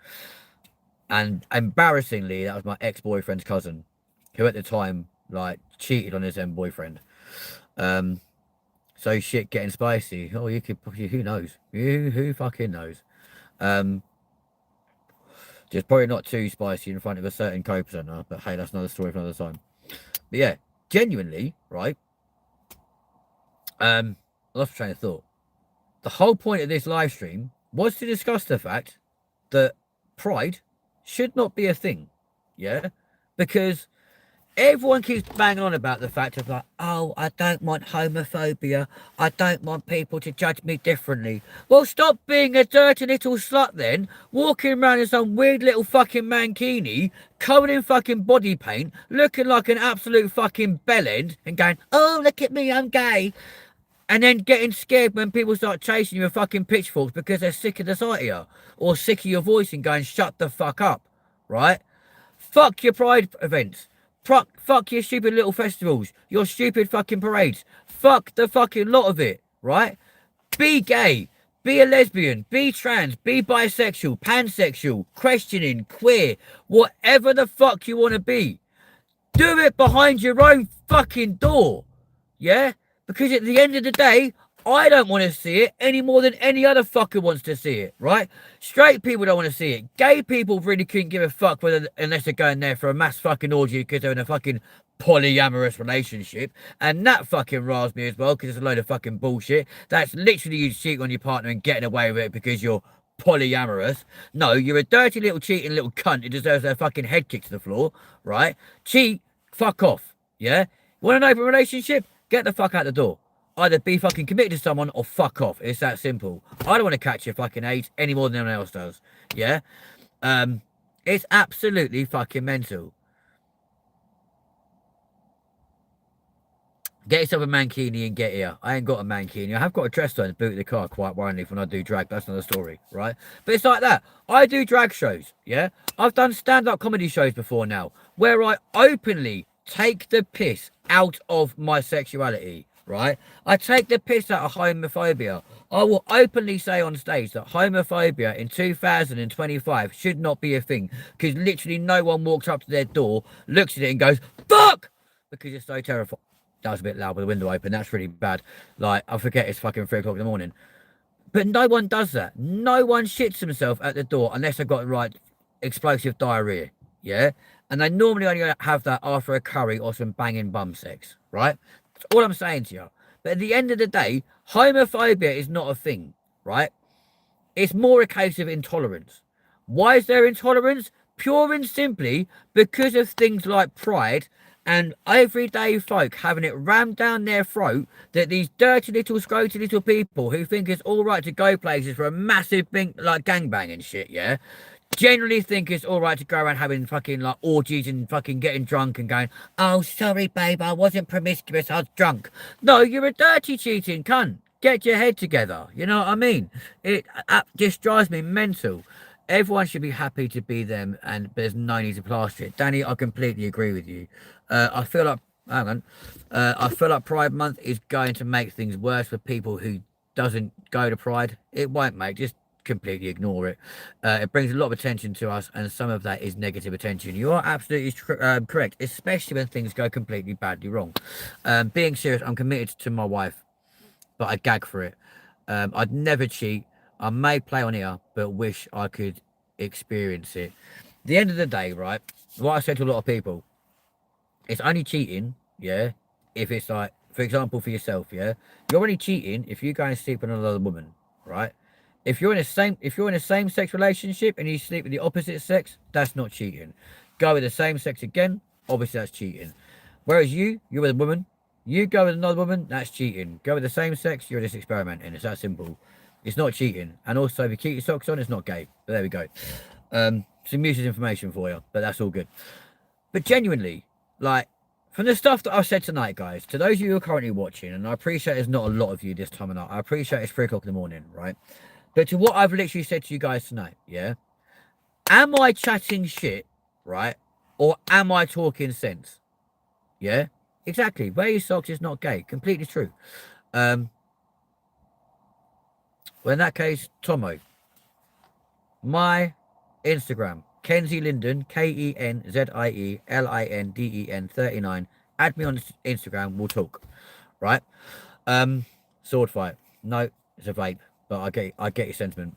And embarrassingly, that was my ex-boyfriend's cousin, who at the time, like, cheated on his then boyfriend. So shit getting spicy. Oh, you could, who knows? Who fucking knows? Just probably not too spicy in front of a certain co-presenter, but hey, that's another story for another time. But yeah, genuinely, right? I lost train of thought. The whole point of this live stream was to discuss the fact that pride should not be a thing, yeah? Because everyone keeps banging on about the fact of like, oh, I don't want homophobia. I don't want people to judge me differently. Well, stop being a dirty little slut then, walking around in some weird little fucking mankini, covered in fucking body paint, looking like an absolute fucking bellend, and going, oh, look at me, I'm gay. And then getting scared when people start chasing you with fucking pitchforks because they're sick of the sight of you, or sick of your voice and going, shut the fuck up, right? Fuck your pride events. Fuck your stupid little festivals, your stupid fucking parades. Fuck the fucking lot of it, right? Be gay, be a lesbian, be trans, be bisexual, pansexual, questioning, queer, whatever the fuck you want to be. Do it behind your own fucking door, yeah? Because at the end of the day, I don't want to see it any more than any other fucker wants to see it, right? Straight people don't want to see it. Gay people really couldn't give a fuck whether, unless they're going there for a mass fucking orgy because they're in a fucking polyamorous relationship. And that fucking riles me as well because it's a load of fucking bullshit. That's literally you cheating on your partner and getting away with it because you're polyamorous. No, you're a dirty little cheating little cunt who deserves their fucking head kicked to the floor, right? Cheat, fuck off, yeah? Want an open relationship? Get the fuck out the door. Either be fucking committed to someone or fuck off. It's that simple. I don't want to catch your fucking AIDS any more than anyone else does. Yeah? It's absolutely fucking mental. Get yourself a mankini and get here. I ain't got a mankini. I have got a dress on the boot of the car quite worryingly when I do drag. That's another story, right? But it's like that. I do drag shows, yeah? I've done stand-up comedy shows before now where I openly take the piss out of my sexuality. Right? I take the piss out of homophobia. I will openly say on stage that homophobia in 2025 should not be a thing because literally no one walks up to their door, looks at it and goes, fuck! Because it's so terrifying. That was a bit loud with the window open. That's really bad. Like, I forget it's fucking 3 o'clock in the morning. But no one does that. No one shits himself at the door unless they've got right explosive diarrhea. Yeah? And they normally only have that after a curry or some banging bum sex. Right? That's all I'm saying to you. But at the end of the day, homophobia is not a thing, right? It's more a case of intolerance. Why is there intolerance? Pure and simply because of things like pride and everyday folk having it rammed down their throat that these dirty little scroty little people who think it's all right to go places for a massive thing like gangbang and shit, yeah? Generally think it's all right to go around having fucking like orgies and fucking getting drunk and going, oh, sorry, babe, I wasn't promiscuous, I was drunk. No, you're a dirty cheating cunt. Get your head together. You know what I mean? It just drives me mental. Everyone should be happy to be them and there's no need to plaster it. Danny, I completely agree with you. I feel like, I feel like Pride Month is going to make things worse for people who doesn't go to Pride. It won't, mate. Just completely ignore it. It brings a lot of attention to us and some of that is negative attention. You are absolutely correct, especially when things go completely badly wrong. Being serious, I'm committed to my wife, but I gag for it. I'd never cheat. I may play on here, but wish I could experience it. At the end of the day, right, what I said to a lot of people, it's only cheating, yeah, if it's like, for example, for yourself, yeah, you're only cheating if you go and sleep with another woman, right? If you're in a same-sex relationship and you sleep with the opposite sex, that's not cheating. Go with the same sex again, obviously that's cheating. Whereas you're with a woman, you go with another woman, that's cheating. Go with the same sex, you're just experimenting. It's that simple. It's not cheating. And also, if you keep your socks on, it's not gay. But there we go. Some useless information for you, but that's all good. But genuinely, like, from the stuff that I've said tonight, guys, to those of you who are currently watching, and I appreciate there's not a lot of you this time of night. I appreciate it's 3 o'clock in the morning, right? But to what I've literally said to you guys tonight, yeah? Am I chatting shit, right? Or am I talking sense? Yeah? Exactly. Wear your socks is not gay. Completely true. Well, in that case, Tomo. My Instagram, Kenzie Linden, KenzielInden 39. Add me on Instagram. We'll talk. Right? Sword fight. No, it's a vape. But I get your sentiment.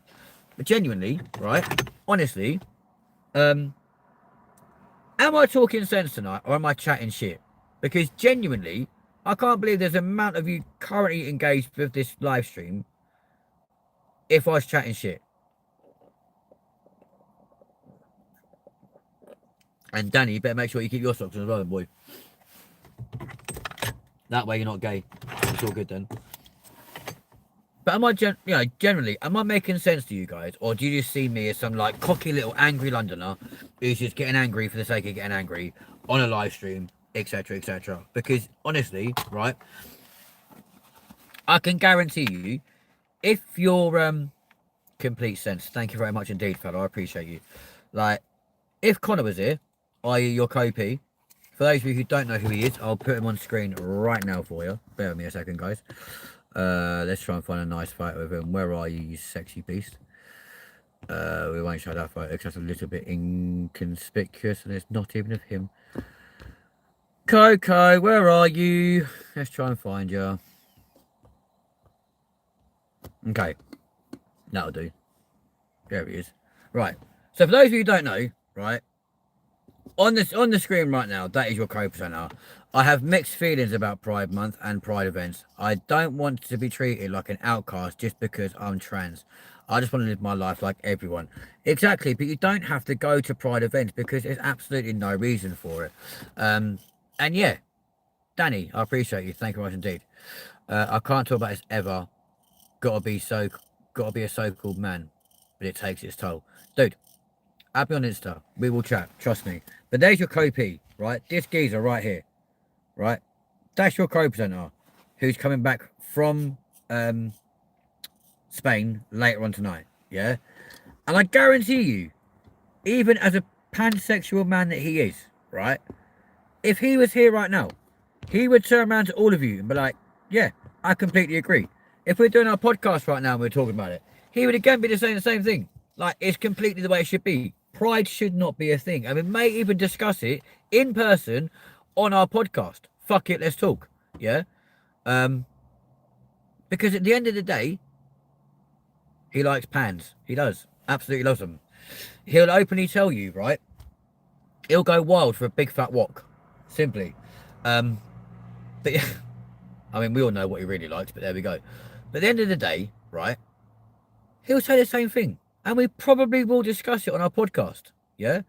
But genuinely, right? Honestly, am I talking sense tonight or am I chatting shit? Because genuinely, I can't believe there's an amount of you currently engaged with this live stream if I was chatting shit. And Danny, you better make sure you keep your socks on as well, boy. That way you're not gay. It's all good then. But am I, generally, am I making sense to you guys? Or do you just see me as some, like, cocky little angry Londoner who's just getting angry for the sake of getting angry on a live stream, etc., etc.? Because, honestly, right, I can guarantee you, if you're, complete sense, thank you very much indeed, fella, I appreciate you. Like, if Connor was here, i.e. your co-P, For those of you who don't know who he is, I'll put him on screen right now for you. Bear with me a second, guys. Let's try and find a nice photo of him. Where are you, you sexy beast? We won't show that photo because that's a little bit inconspicuous and it's not even of him. Coco, where are you? Let's try and find you. Okay, that'll do. There he is. Right. So for those of you who don't know, right, on the screen right now, that is your co-presenter. I have mixed feelings about Pride Month and Pride events. I don't want to be treated like an outcast just because I'm trans. I just want to live my life like everyone. Exactly, but you don't have to go to Pride events because there's absolutely no reason for it. And yeah, Danny, I appreciate you. Thank you very much indeed. I can't talk about this ever. Gotta be a so-called man, but it takes its toll. Dude, add me on Insta. We will chat. Trust me. But there's your co-P, right? This geezer right here, right? That's your co-presenter who's coming back from Spain later on tonight, yeah? And I guarantee you, even as a pansexual man that he is, right? If he was here right now, he would turn around to all of you and be like, yeah, I completely agree. If we're doing our podcast right now and we're talking about it, he would again be saying the same thing. Like, it's completely the way it should be. Pride should not be a thing. And we may even discuss it in person on our podcast. Fuck it, let's talk. Yeah? Because at the end of the day, he likes pans. He does. Absolutely loves them. He'll openly tell you, right? He'll go wild for a big fat wok. Simply. But yeah, I mean, we all know what he really likes, but there we go. But at the end of the day, right? He'll say the same thing. And we probably will discuss it on our podcast. Yeah?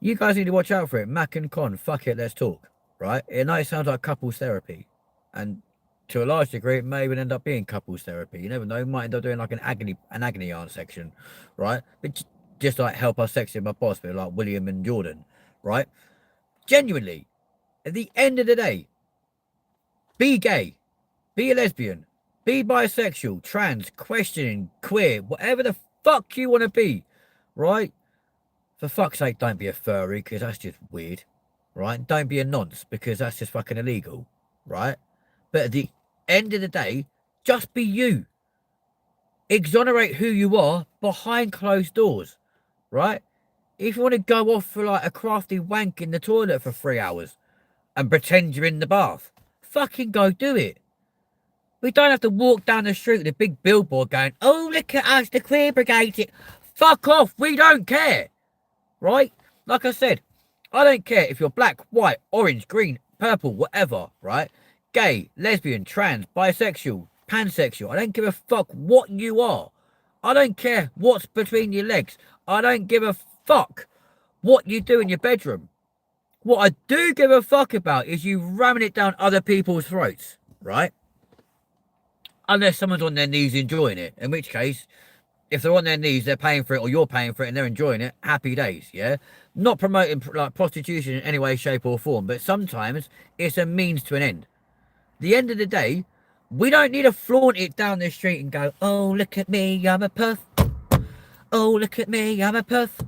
You guys need to watch out for it. Mac and Con, fuck it, let's talk. Right? It might sound like couples therapy. And to a large degree, it may even end up being couples therapy. You never know. We might end up doing like an agony aunt section. Right? But just like Help Us Sexy My Boss, but like William and Jordan. Right? Genuinely, at the end of the day, be gay. Be a lesbian. Be bisexual, trans, questioning, queer, whatever the fuck you want to be, right? For fuck's sake, don't be a furry, because that's just weird, right? Don't be a nonce, because that's just fucking illegal, right? But at the end of the day, just be you. Exonerate who you are behind closed doors, right? If you want to go off for like a crafty wank in the toilet for 3 hours and pretend you're in the bath, fucking go do it. We don't have to walk down the street with a big billboard going, oh, look at us, the queer brigade. Fuck off. We don't care. Right? Like I said, I don't care if you're black, white, orange, green, purple, whatever, right? Gay, lesbian, trans, bisexual, pansexual. I don't give a fuck what you are. I don't care what's between your legs. I don't give a fuck what you do in your bedroom. What I do give a fuck about is you ramming it down other people's throats, right? Unless someone's on their knees enjoying it, in which case, if they're on their knees, they're paying for it, or you're paying for it and they're enjoying it, happy days, yeah? Not promoting like prostitution in any way, shape or form, but sometimes it's a means to an end. The end of the day, we don't need to flaunt it down the street and go, oh, look at me, I'm a puff. Oh, look at me, I'm a puff.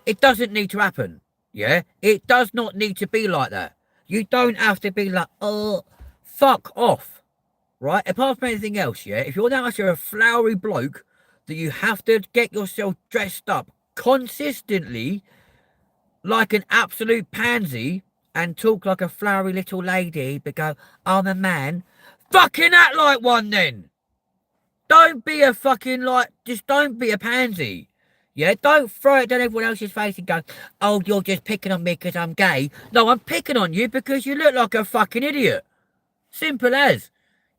It doesn't need to happen, yeah? It does not need to be like that. You don't have to be like, oh, fuck off. Right? Apart from anything else, yeah? If you're that much of a flowery bloke that you have to get yourself dressed up consistently like an absolute pansy and talk like a flowery little lady, but go, I'm a man, fucking act like one then. Don't be a fucking just don't be a pansy. Yeah? Don't throw it down everyone else's face and go, oh, you're just picking on me because I'm gay. No, I'm picking on you because you look like a fucking idiot. Simple as.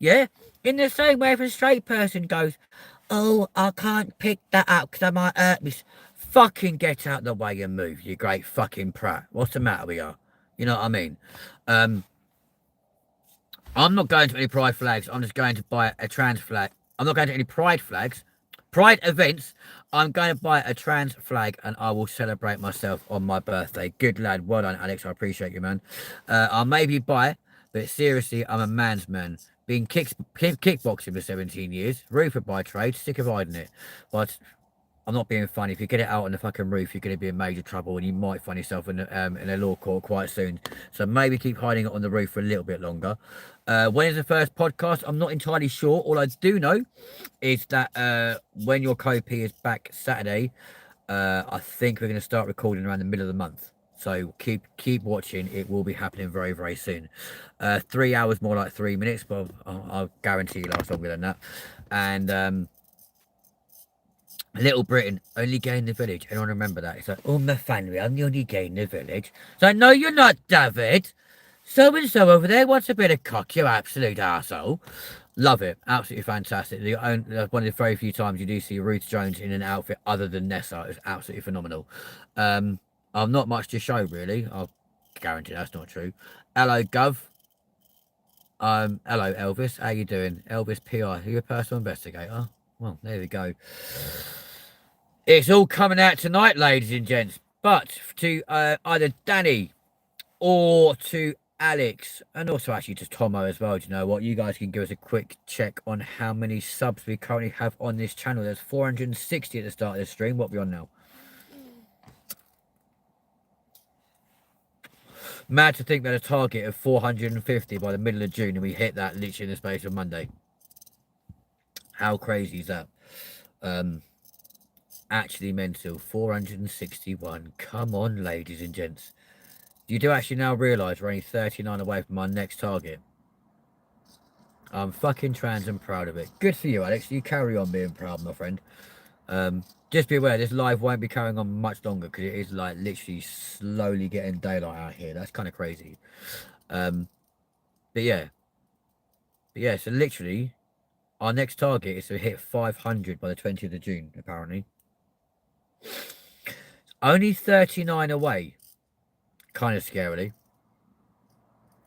Yeah? In the same way if a straight person goes, oh, I can't pick that up because I might hurt me. Fucking get out the way and move, you great fucking prat. What's the matter with you? You know what I mean? I'm not going to any pride flags. I'm just going to buy a trans flag. I'm not going to any pride flags. Pride events. I'm going to buy a trans flag and I will celebrate myself on my birthday. Good lad. Well done, Alex. I appreciate you, man. I'll maybe buy, but seriously, I'm a man's man. Been kickboxing for 17 years, roofer by trade, sick of hiding it. But I'm not being funny. If you get it out on the fucking roof, you're going to be in major trouble, and you might find yourself in a law court quite soon. So maybe keep hiding it on the roof for a little bit longer. When is the first podcast? I'm not entirely sure. All I do know is that when your copy is back Saturday, I think we're going to start recording around the middle of the month. So keep watching. It will be happening very, very soon. 3 hours, more like 3 minutes, but I'll guarantee you last longer than that. And Little Britain, only gay in the village. Anyone remember that? It's like, oh, my family, I'm the only gay in the village. It's like, no, you're not, David. So-and-so over there wants a bit of cock, you absolute arsehole. Love it. Absolutely fantastic. One of the very few times you do see Ruth Jones in an outfit other than Nessa is absolutely phenomenal. I'm not much to show, really. I'll guarantee that's not true. Hello, Gov. Hello, Elvis. How you doing? Elvis P.I. Are you a personal investigator? Well, there we go. It's all coming out tonight, ladies and gents. But to either Danny or to Alex, and also actually to Tomo as well, do you know what? You guys can give us a quick check on how many subs we currently have on this channel. There's 460 at the start of the stream. What are we on now? Mad to think that a target of 450 by the middle of June, and we hit that literally in the space of Monday. How crazy is that? Actually mental. 461. Come on, ladies and gents. You do actually now realise we're only 39 away from our next target. I'm fucking trans and proud of it. Good for you, Alex. You carry on being proud, my friend. Just be aware, this live won't be carrying on much longer because it is like literally slowly getting daylight out here. That's kind of crazy. But yeah, so literally our next target is to hit 500 by the 20th of June, apparently. Only 39 away. Kind of scarily.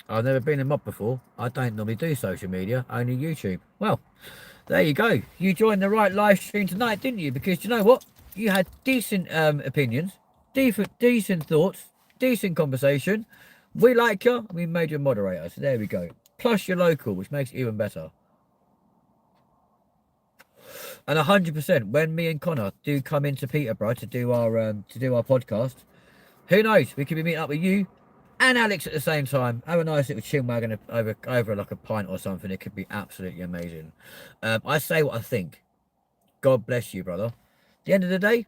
I've never been a mob before. I don't normally do social media, only YouTube. Well, there you go. You joined the right live stream tonight, didn't you? Because you know what? You had decent opinions, decent thoughts, decent conversation. We like you. We made you a moderator. So there we go. Plus you're local, which makes it even better. And 100%, when me and Connor do come into Peterborough to do our podcast, who knows? We could be meeting up with you and Alex at the same time. Have a nice little chill wagon over like a pint or something. It could be absolutely amazing. I say what I think. God bless you, brother. At the end of the day,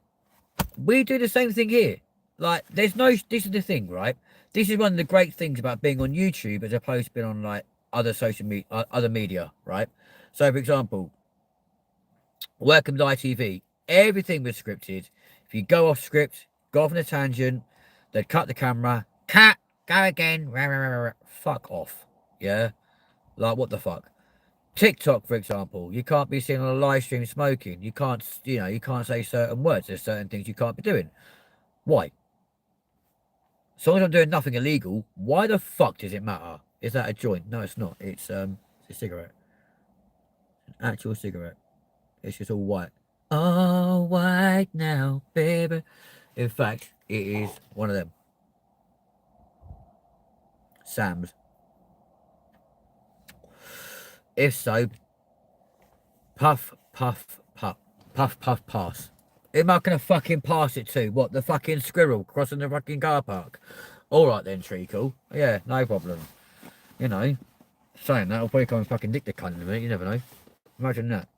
we do the same thing here. Like, this is the thing, right? This is one of the great things about being on YouTube as opposed to being on like other social media, other media, right? So, for example, Welcome to ITV. Everything was scripted. If you go off script, go off on a tangent, they'd cut the camera. Cut. Go again. Fuck off. Yeah? Like, what the fuck? TikTok, for example, you can't be seen on a live stream smoking. You can't say certain words. There's certain things you can't be doing. Why? As long as I'm doing nothing illegal, why the fuck does it matter? Is that a joint? No, it's not. It's a cigarette. An actual cigarette. It's just all white. All white now, baby. In fact, it is one of them. Sam's. If so, puff, puff, puff. Puff, puff, pass. Who am I going to fucking pass it to? What, the fucking squirrel crossing the fucking car park? Alright then, Treacle. Yeah, no problem. You know, saying that, I'll probably come and fucking dick the cunt in a minute. You never know. Imagine that.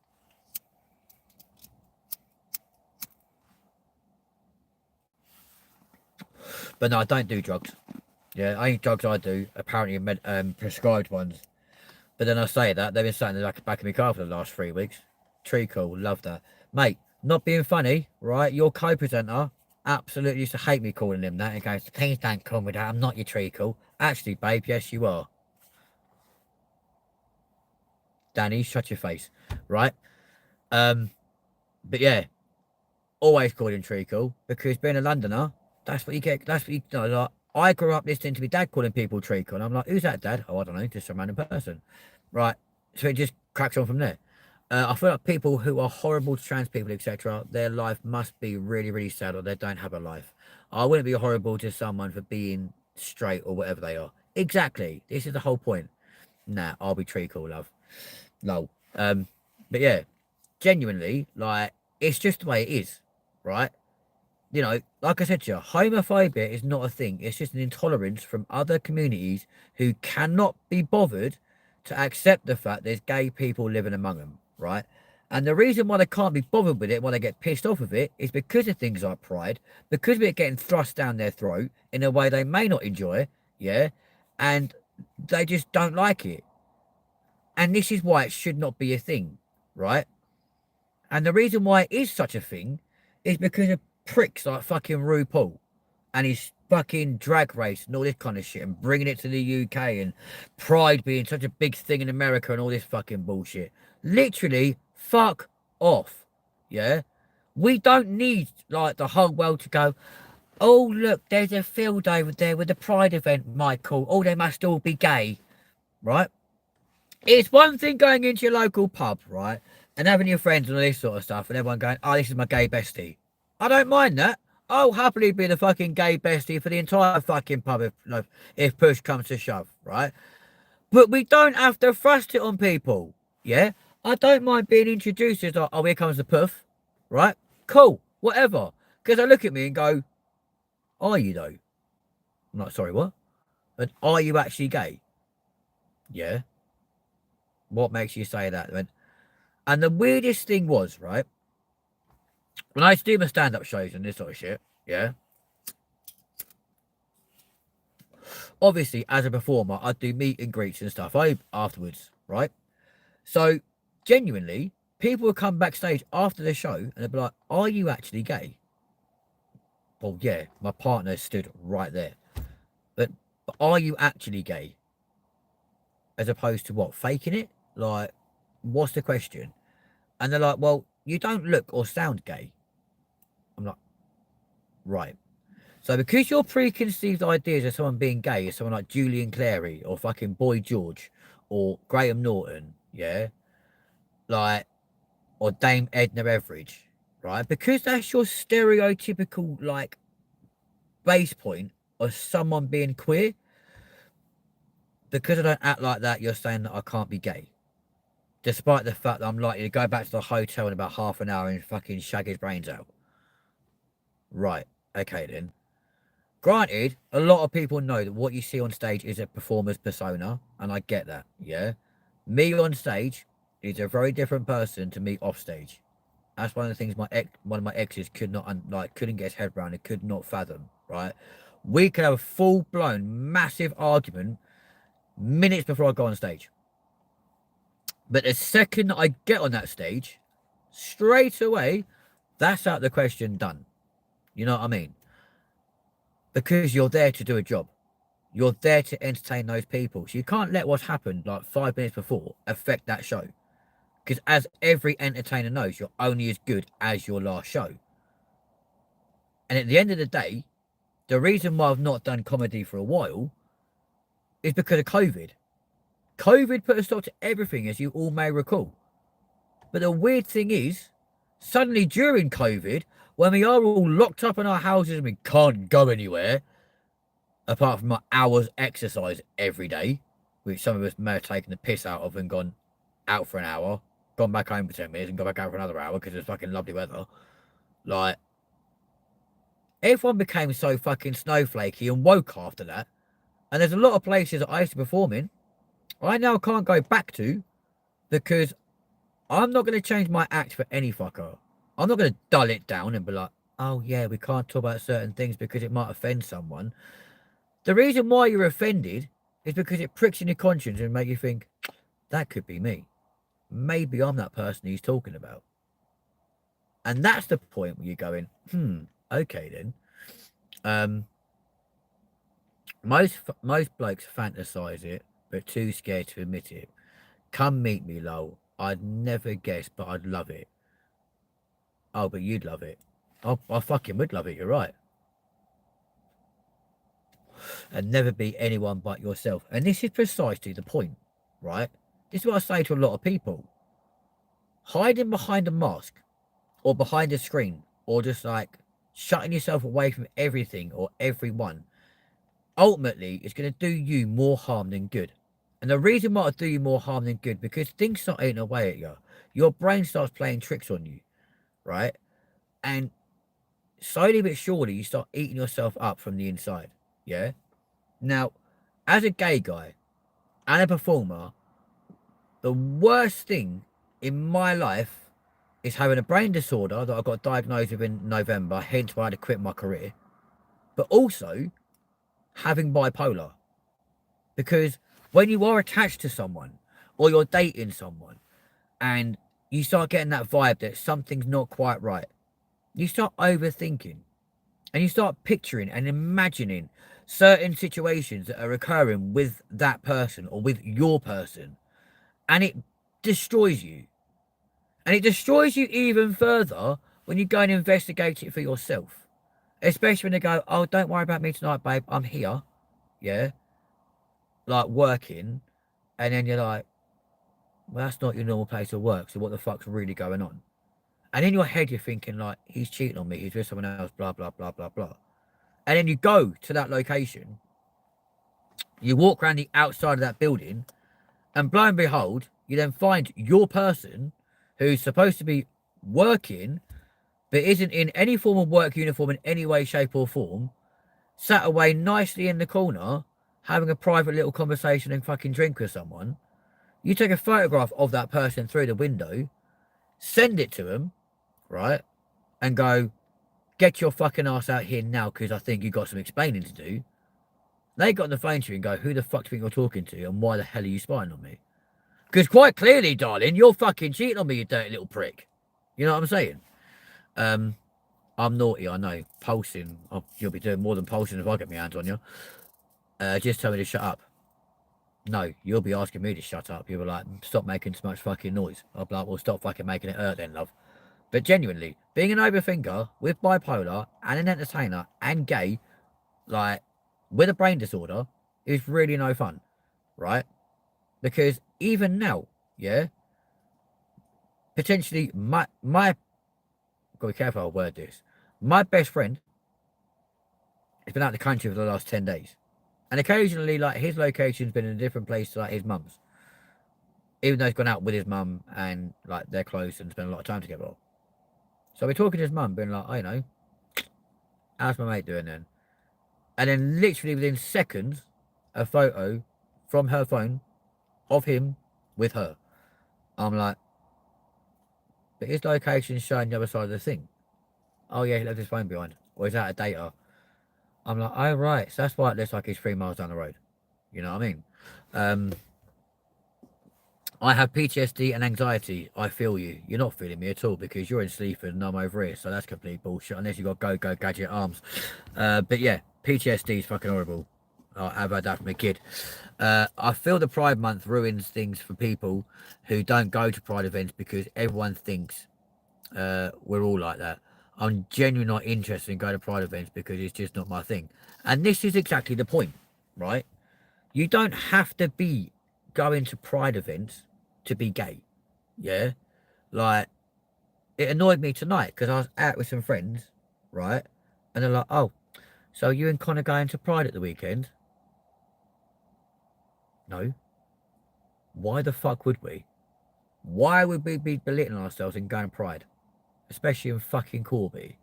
But no, I don't do drugs. Yeah, only drugs I do, apparently prescribed ones. But then I say that, they've been sat in the back of my car for the last 3 weeks. Treacle, love that. Mate, not being funny, right? Your co-presenter absolutely used to hate me calling him that. He goes, please don't call me that, I'm not your Treacle. Actually, babe, yes you are. Danny, shut your face. Right? But yeah, always called him Treacle, because being a Londoner, that's what you get. That's what you know. Like, I grew up listening to my dad calling people Treacle, and I'm like, who's that, Dad? Oh, I don't know, just some random person. Right? So it just cracks on from there. I feel like people who are horrible to trans people, etc., their life must be really, really sad, or they don't have a life. I wouldn't be horrible to someone for being straight or whatever they are. Exactly. This is the whole point. Nah, I'll be Treacle, love. Lol. But yeah, genuinely, like, it's just the way it is. right? You know, like I said to you, homophobia is not a thing. It's just an intolerance from other communities who cannot be bothered to accept the fact there's gay people living among them, right? And the reason why they can't be bothered with it, why they get pissed off with it, is because of things like pride, because of it getting thrust down their throat in a way they may not enjoy, yeah? And they just don't like it. And this is why it should not be a thing, right? And the reason why it is such a thing is because of pricks like fucking RuPaul and his fucking drag race and all this kind of shit and bringing it to the UK and pride being such a big thing in America and all this fucking bullshit. Literally, fuck off. Yeah? We don't need like the whole world to go, oh, look, there's a field over there with the pride event, Michael. Oh, they must all be gay. Right? It's one thing going into your local pub, right? And having your friends and all this sort of stuff and everyone going, oh, this is my gay bestie. I don't mind that. I'll happily be the fucking gay bestie for the entire fucking pub if push comes to shove, right? But we don't have to thrust it on people, yeah? I don't mind being introduced as like, oh, here comes the puff, right? Cool, whatever. Because they look at me and go, are you though? I'm like, sorry, what? And are you actually gay? Yeah. What makes you say that? And the weirdest thing was, right? When I used to do my stand-up shows and this sort of shit, yeah. Obviously, as a performer, I'd do meet and greets and stuff afterwards, right? So, genuinely, people would come backstage after the show and they'd be like, are you actually gay? Well, yeah, my partner stood right there. But are you actually gay? As opposed to what? Faking it? Like, what's the question? And they're like, well, you don't look or sound gay. I'm like, right. So because your preconceived ideas of someone being gay is someone like Julian Clary or fucking Boy George or Graham Norton, yeah? Like, or Dame Edna Everage, right? Because that's your stereotypical, like, base point of someone being queer, because I don't act like that, you're saying that I can't be gay. Despite the fact that I'm likely to go back to the hotel in about half an hour and fucking shag his brains out. Right, okay then. Granted, a lot of people know that what you see on stage is a performer's persona, and I get that, yeah? Me on stage is a very different person to me off stage. That's one of the things one of my exes couldn't get his head around, and could not fathom, right? We could have a full-blown, massive argument minutes before I go on stage. But the second I get on that stage, straight away, that's out of the question, done. You know what I mean? Because you're there to do a job. You're there to entertain those people. So you can't let what's happened like 5 minutes before affect that show. Because as every entertainer knows, you're only as good as your last show. And at the end of the day, the reason why I've not done comedy for a while is because of COVID. COVID put a stop to everything, as you all may recall. But the weird thing is, suddenly during COVID, when we are all locked up in our houses and we can't go anywhere, apart from our hours exercise every day, which some of us may have taken the piss out of and gone out for an hour, gone back home for 10 minutes and gone back out for another hour because it's fucking lovely weather. Like, everyone became so fucking snowflakey and woke after that. And there's a lot of places that I used to perform in, I now can't go back to, because I'm not going to change my act for any fucker. I'm not going to dull it down and be like, oh yeah, we can't talk about certain things because it might offend someone. The reason why you're offended is because it pricks in your conscience and make you think, that could be me. Maybe I'm that person he's talking about. And that's the point where you're going, okay then. Most blokes fantasize it, but too scared to admit it. Come meet me, lol. I'd never guess, but I'd love it. Oh, but you'd love it. I fucking would love it, you're right. And never be anyone but yourself. And this is precisely the point, right? This is what I say to a lot of people. Hiding behind a mask, or behind a screen, or just like shutting yourself away from everything or everyone, ultimately it's going to do you more harm than good. And the reason why it'll do you more harm than good, because things start eating away at you. Your brain starts playing tricks on you, right? And slowly but surely you start eating yourself up from the inside. Yeah. Now, as a gay guy and a performer, the worst thing in my life is having a brain disorder that I got diagnosed with in November, hence why I had to quit my career, but also having bipolar. Because when you are attached to someone or you're dating someone and you start getting that vibe that something's not quite right, you start overthinking and you start picturing and imagining certain situations that are occurring with that person or with your person, and it destroys you. And it destroys you even further when you go and investigate it for yourself. Especially when they go, oh, don't worry about me tonight, babe. I'm here. Yeah. Like working. And then you're like, well, that's not your normal place of work. So what the fuck's really going on? And in your head, you're thinking like, he's cheating on me. He's with someone else, blah, blah, blah, blah, blah. And then you go to that location. You walk around the outside of that building. And lo and behold, you then find your person who's supposed to be working but isn't in any form of work uniform in any way, shape or form, sat away nicely in the corner, having a private little conversation and fucking drink with someone. You take a photograph of that person through the window, send it to them, right, and go, get your fucking ass out here now because I think you got some explaining to do. They got on the phone to you and go, who the fuck do you think you're talking to and why the hell are you spying on me? Because quite clearly, darling, you're fucking cheating on me, you dirty little prick. You know what I'm saying? I'm naughty, I know. Pulsing. Oh, you'll be doing more than pulsing if I get my hands on you. Just tell me to shut up. No, you'll be asking me to shut up. You'll be like, stop making so much fucking noise. I'll be like, well, stop fucking making it hurt then, love. But genuinely, being an overthinker with bipolar and an entertainer and gay, like, with a brain disorder, is really no fun, right? Because even now, yeah, potentially my gotta be careful how I word this. My best friend has been out of the country for the last 10 days. And occasionally, like, his location's been in a different place to, like, his mum's. Even though he's gone out with his mum and, like, they're close and spend a lot of time together. So we're talking to his mum, being like, I know, how's my mate doing then? And then literally within seconds, a photo from her phone of him with her. I'm like, but his location's showing the other side of the thing. Oh yeah, he left his phone behind. Or he's out of data. I'm like, oh right, so that's why it looks like he's 3 miles down the road. You know what I mean? I have PTSD and anxiety. I feel you. You're not feeling me at all because you're in Sleaford and I'm over here. So that's complete bullshit unless you got go gadget arms. But yeah, PTSD is fucking horrible. I've had that from a kid. I feel the Pride Month ruins things for people who don't go to Pride events because everyone thinks we're all like that. I'm genuinely not interested in going to Pride events because it's just not my thing. And this is exactly the point, right? You don't have to be going to Pride events to be gay, yeah? Like, it annoyed me tonight because I was out with some friends, right? And they're like, oh, so you and Connor going to Pride at the weekend? No. Why the fuck would we? Why would we be belittling ourselves in going to Pride? Especially in fucking Corby.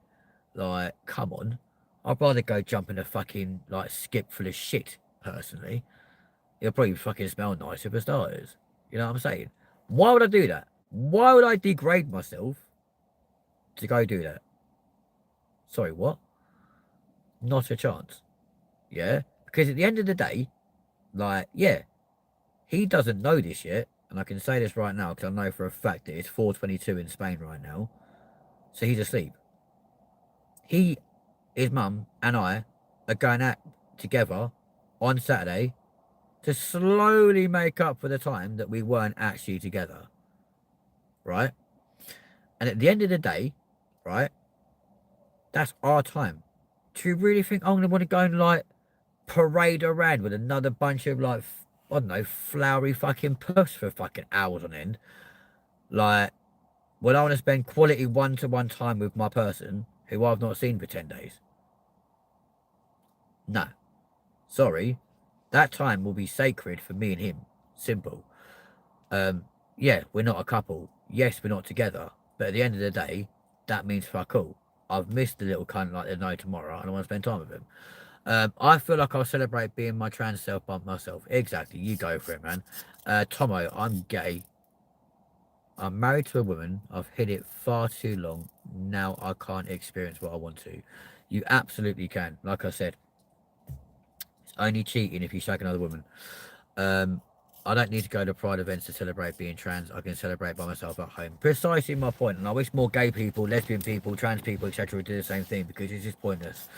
Like, come on. I'd rather go jump in a fucking, like, skip full of shit, personally. It'll probably fucking smell nicer for starters. You know what I'm saying? Why would I do that? Why would I degrade myself to go do that? Sorry, what? Not a chance. Yeah? Because at the end of the day, like, yeah, he doesn't know this yet. And I can say this right now because I know for a fact that it's 4:22 in Spain right now. So he's asleep. He, his mum, and I are going out together on Saturday to slowly make up for the time that we weren't actually together. Right? And at the end of the day, right, that's our time. Do you really think I'm going to want to go and, like, parade around with another bunch of, like, I don't know, flowery fucking puffs for fucking hours on end? Like, well, I want to spend quality one-to-one time with my person who I've not seen for 10 days. No. Sorry. That time will be sacred for me and him. Simple. Yeah, we're not a couple. Yes, we're not together. But at the end of the day, that means fuck all. I've missed the little cunt like there's no tomorrow, and I want to spend time with him. I feel like I'll celebrate being my trans self by myself. Exactly, you go for it, man. Tomo, I'm gay. I'm married to a woman. I've hid it far too long. Now I can't experience what I want to. You absolutely can. Like I said, it's only cheating if you shag another woman. I don't need to go to pride events to celebrate being trans. I can celebrate by myself at home. Precisely my point. And I wish more gay people, lesbian people, trans people, etc. would do the same thing, because it's just pointless.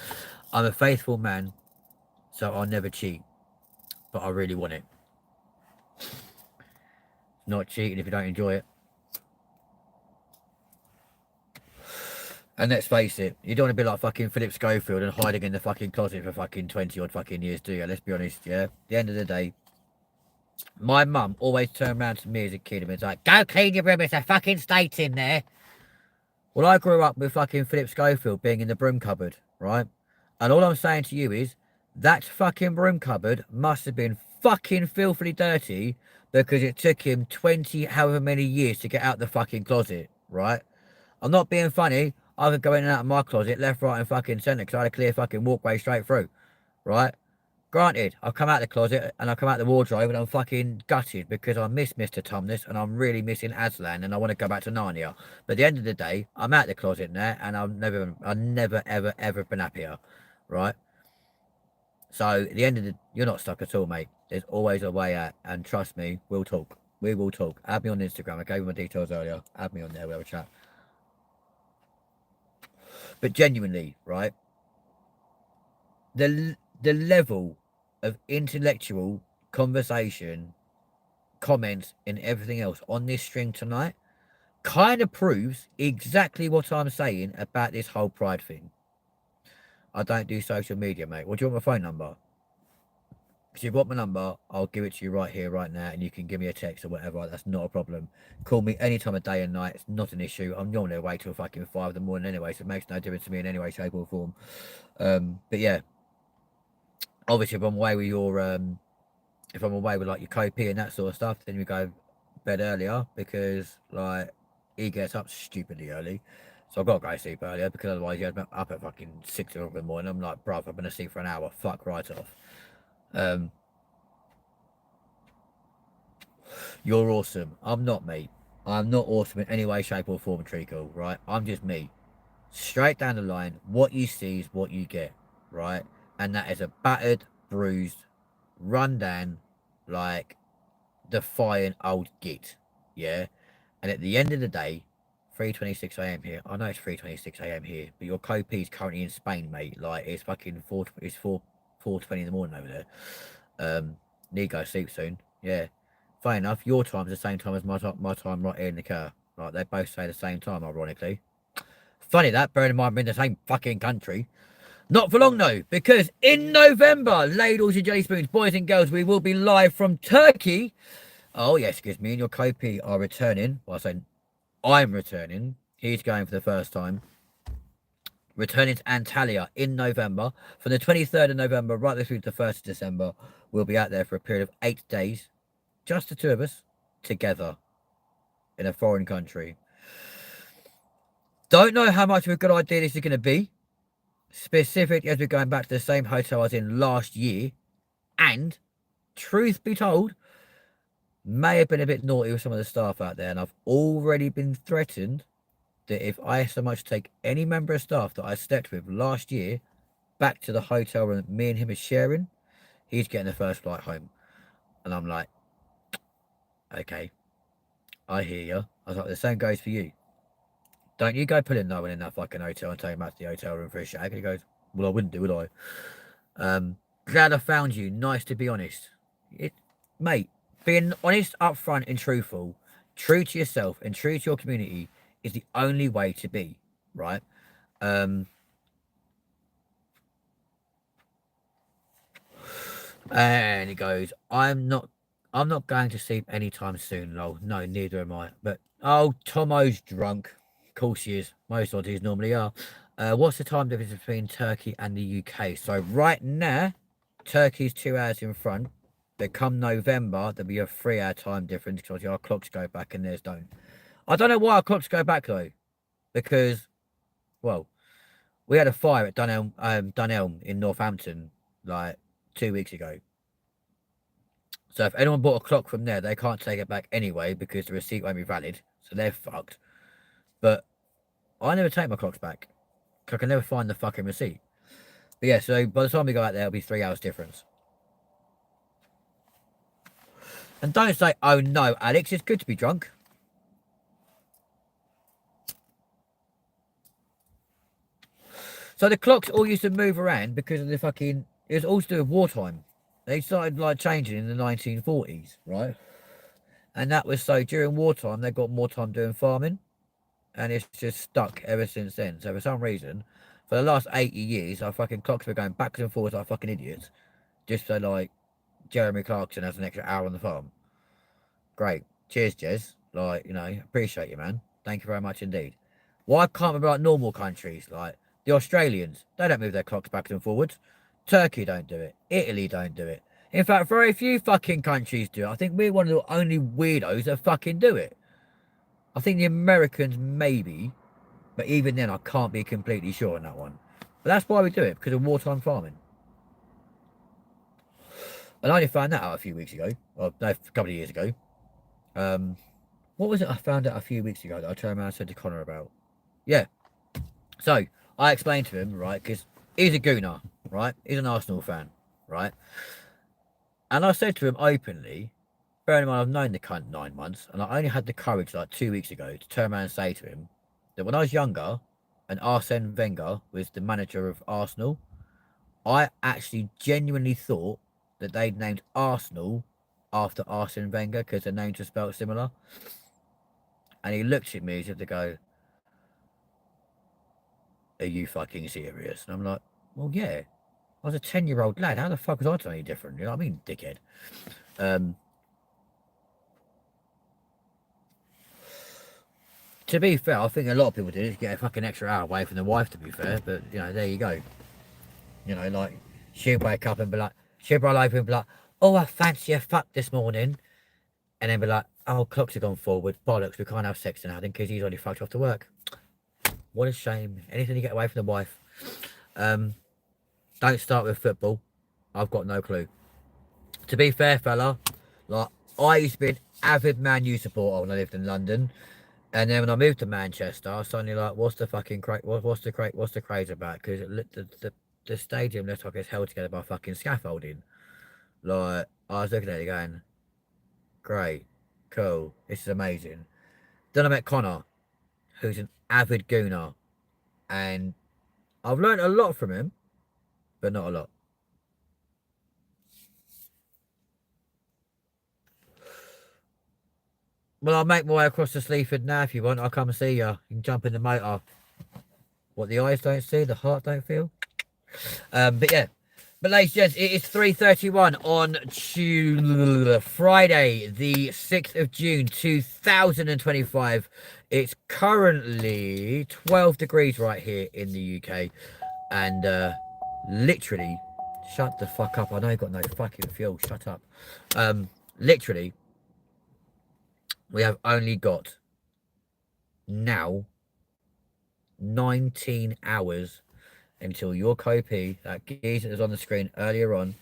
I'm a faithful man, so I'll never cheat. But I really want it. Not cheating if you don't enjoy it. And let's face it, you don't want to be like fucking Philip Schofield and hiding in the fucking closet for fucking 20 odd fucking years, do you? Let's be honest, yeah? At the end of the day, my mum always turned around to me as a kid and was like, go clean your room, it's a fucking state in there. Well, I grew up with fucking Philip Schofield being in the broom cupboard, right? And all I'm saying to you is, that fucking broom cupboard must have been fucking filthily dirty, because it took him 20 however many years to get out the fucking closet, right? I'm not being funny. I could go in and out of my closet, left, right, and fucking centre, because I had a clear fucking walkway straight through, right? Granted, I've come out of the closet and I've come out of the wardrobe and I'm fucking gutted, because I miss Mr. Tumnus and I'm really missing Aslan and I want to go back to Narnia. But at the end of the day, I'm out of the closet now and I've never, ever been happier, right? So at the end of the, you're not stuck at all, mate. There's always a way out, and trust me, we'll talk. We will talk. Add me on Instagram. I gave you my details earlier. Add me on there. We'll have a chat. But genuinely, right? The level of intellectual conversation, comments, and everything else on this stream tonight kind of proves exactly what I'm saying about this whole pride thing. I don't do social media, mate. What do you want my phone number? If you've got my number, I'll give it to you right here, right now, and you can give me a text or whatever. That's not a problem. Call me any time of day and night. It's not an issue. I'm normally awake till fucking 5 in the morning anyway, so it makes no difference to me in any way, shape, or form. But yeah, obviously, if I'm away with your, if I'm away with like your copy and that sort of stuff, then we go bed earlier, because like he gets up stupidly early. So I've got to go sleep earlier, because otherwise he has me up at fucking 6 o'clock in the morning. I'm like, bruv, I'm going to sleep for an hour. Fuck right off. You're awesome. I'm not, mate. I'm not awesome in any way, shape, or form, Treacle, right? I'm just me. Straight down the line, what you see is what you get, right? And that is a battered, bruised, run down, like, defiant old git, yeah? And at the end of the day, 3:26 a.m. here. I know it's 3:26 a.m. here, but your is currently in Spain, mate. Like, it's fucking 4:20 in the morning over there. Need to go sleep soon. Yeah. Funny enough, your time's the same time as my time right here in the car. Like, they both say the same time, ironically. Funny that, bearing in mind we're in the same fucking country. Not for long though, because in November, ladles and jelly spoons, boys and girls, we will be live from Turkey. Oh yes, excuse me, and your Kopi are returning. Well, I say I'm returning. He's going for the first time. Returning to Antalya in November. From the 23rd of November right through to the 1st of December, we'll be out there for a period of 8 days. Just the two of us, together, in a foreign country. Don't know how much of a good idea this is going to be. Specific as we're going back to the same hotel I was in last year. And, truth be told, may have been a bit naughty with some of the staff out there. And I've already been threatened that if I so much take any member of staff that I slept with last year back to the hotel room that me and him are sharing, he's getting the first flight home. And I'm like, okay, I hear you. I was like, the same goes for you. Don't you go pulling no one in that fucking hotel and take him out to the hotel room for a shag. And he goes, well, I wouldn't do, would I? Glad I found you. Nice to be honest. Mate, being honest, upfront, and truthful, true to yourself and true to your community is the only way to be, right? And he goes, I'm not going to sleep anytime soon, lol. No, neither am I. But, oh, Tomo's drunk. Of course he is. Most oddies normally are. What's the time difference between Turkey and the UK? So right now, Turkey's 2 hours in front. But come November, there'll be a 3-hour time difference, because our clocks go back and theirs don't. I don't know why our clocks go back, though. Because, well, We had a fire at Dunelm in Northampton like 2 weeks ago. So if anyone bought a clock from there, they can't take it back anyway because the receipt won't be valid. So they're fucked. But I never take my clocks back. I can never find the fucking receipt. But yeah, so by the time we go out there, it'll be 3 hours difference. And don't say, oh no, Alex, it's good to be drunk. So the clocks all used to move around because of the fucking... It was all to do with wartime. They started like changing in the 1940s, right? And that was so during wartime, they got more time doing farming. And it's just stuck ever since then. So for some reason, for the last 80 years, our fucking clocks were going backwards and forwards like fucking idiots. Just so like Jeremy Clarkson has an extra hour on the farm. Great. Cheers, Jez. Like, you know, appreciate you, man. Thank you very much indeed. Why can't we be like normal countries? Like the Australians, they don't move their clocks backwards and forwards. Turkey don't do it. Italy don't do it. In fact, very few fucking countries do it. I think we're one of the only weirdos that fucking do it. I think the Americans maybe, but even then I can't be completely sure on that one. But that's why we do it, because of wartime farming. And I only found that out a few weeks ago, or no, a couple of years ago. What was it I found out a few weeks ago that I turned around and said to Connor about? Yeah. So I explained to him, right, because he's a gooner, right? He's an Arsenal fan, right? And I said to him openly, bearing in mind I've known the cunt 9 months, and I only had the courage like 2 weeks ago to turn around and say to him that when I was younger and Arsene Wenger was the manager of Arsenal, I actually genuinely thought that they'd named Arsenal after Arsene Wenger because their names are spelled similar. And he looked at me as if to go, are you fucking serious? And I'm like, well, yeah. I was a 10-year-old lad. How the fuck was I doing any different? You know what I mean, dickhead? To be fair, I think a lot of people do it to get a fucking extra hour away from the wife, to be fair. But, you know, there you go. You know, like, she'll wake up and be like, she'll roll over and be like, oh, I fancy a fuck this morning. And then be like, oh, clocks have gone forward. Bollocks, we can't have sex tonight because he's already fucked off to work. What a shame. Anything to get away from the wife. Don't start with football. I've got no clue. To be fair, fella, like, I used to be an avid Man U supporter when I lived in London. And then when I moved to Manchester, I was suddenly like, what's the fucking what's the craze about? Because the stadium looks like it's held together by fucking scaffolding. Like, I was looking at it going, great, cool, this is amazing. Then I met Connor, who's an avid gooner, and I've learned a lot from him, but not a lot. Well, I'll make my way across to Sleaford now if you want. I'll come and see you. You can jump in the motor. What the eyes don't see, the heart don't feel. But yeah. But ladies and gents, it is 3:31 on Friday, the 6th of June, 2025. It's currently 12 degrees right here in the UK. And literally, shut the fuck up. I know you've got no fucking fuel. Shut up. Literally, we have only got now 19 hours until your Kopi, that geezer that was on the screen earlier on,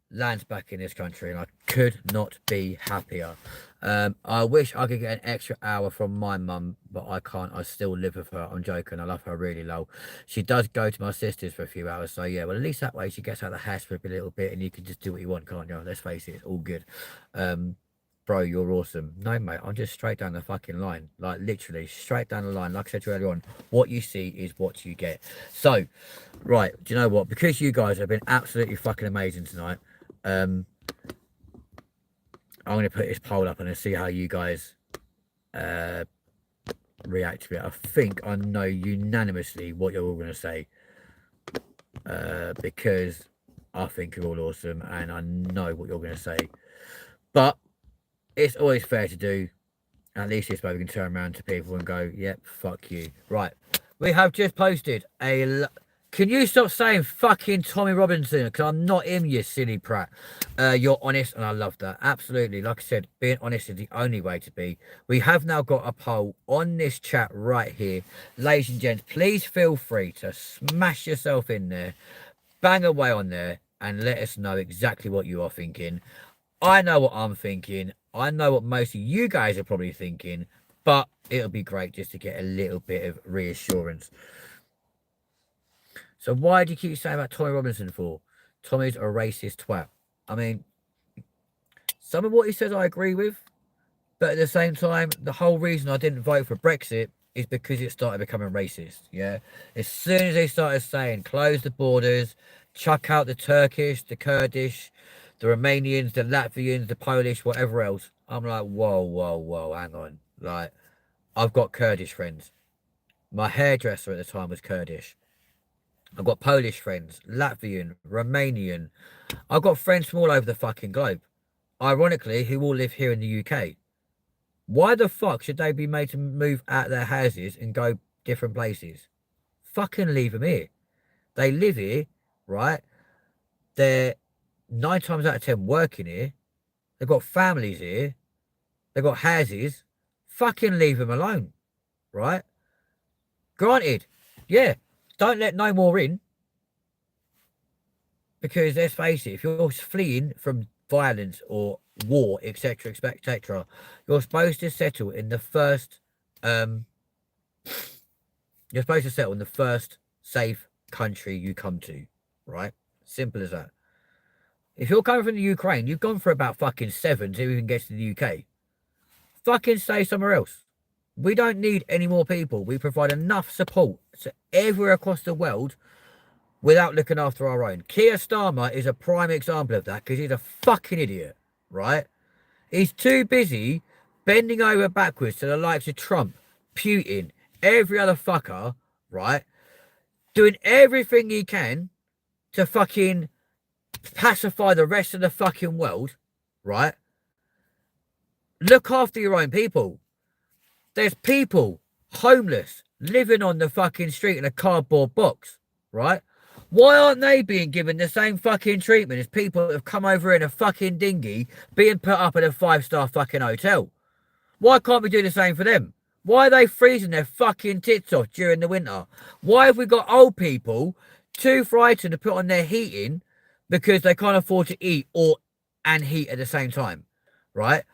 lands back in this country, and I could not be happier. I wish I could get an extra hour from my mum, but I can't. I still live with her. I'm joking. I love her really low. She does go to my sister's for a few hours, so yeah. Well, at least that way she gets out of the house for a little bit, and you can just do what you want, can't you? Let's face it, it's all good. Bro, you're awesome. No, mate, I'm just straight down the fucking line. Like, literally, straight down the line. Like I said to you earlier on, what you see is what you get. So, right, do you know what? Because you guys have been absolutely fucking amazing tonight, I'm going to put this poll up and see how you guys react to it. I think I know unanimously what you're all going to say, because I think you're all awesome, and I know what you're going to say. But it's always fair to do. At least this way we can turn around to people and go, yep, fuck you. Right. We have just posted a Can you stop saying fucking Tommy Robinson? Because I'm not him, you silly prat. You're honest, and I love that. Absolutely. Like I said, being honest is the only way to be. We have now got a poll on this chat right here. Ladies and gents, please feel free to smash yourself in there, bang away on there, and let us know exactly what you are thinking. I know what I'm thinking. I know what most of you guys are probably thinking, but it'll be great just to get a little bit of reassurance. So why do you keep saying about Tommy Robinson for? Tommy's a racist twat. I mean, some of what he says I agree with, but at the same time, the whole reason I didn't vote for Brexit is because it started becoming racist, yeah? As soon as they started saying, close the borders, chuck out the Turkish, the Kurdish, the Romanians, the Latvians, the Polish, whatever else, I'm like, whoa, hang on. Like, I've got Kurdish friends. My hairdresser at the time was Kurdish. I've got Polish friends, Latvian, Romanian. I've got friends from all over the fucking globe. Ironically, who all live here in the UK. Why the fuck should they be made to move out of their houses and go different places? Fucking leave them here. They live here, right? They're 9 times out of 10 working here. They've got families here. They've got houses. Fucking leave them alone, right? Granted, yeah. Don't let no more in. Because let's face it, if you're fleeing from violence or war, etc., etc., you're supposed to settle in the first safe country you come to, right? Simple as that. If you're coming from the Ukraine, you've gone for about fucking 7 to even get to the UK. Fucking stay somewhere else. We don't need any more people. We provide enough support to everywhere across the world without looking after our own. Keir Starmer is a prime example of that because he's a fucking idiot, right? He's too busy bending over backwards to the likes of Trump, Putin, every other fucker, right? Doing everything he can to fucking pacify the rest of the fucking world, right? Look after your own people. There's people homeless living on the fucking street in a cardboard box, right? Why aren't they being given the same fucking treatment as people that have come over in a fucking dinghy being put up at a 5-star fucking hotel? Why can't we do the same for them? Why are they freezing their fucking tits off during the winter? Why have we got old people too frightened to put on their heating because they can't afford to eat and heat at the same time, right?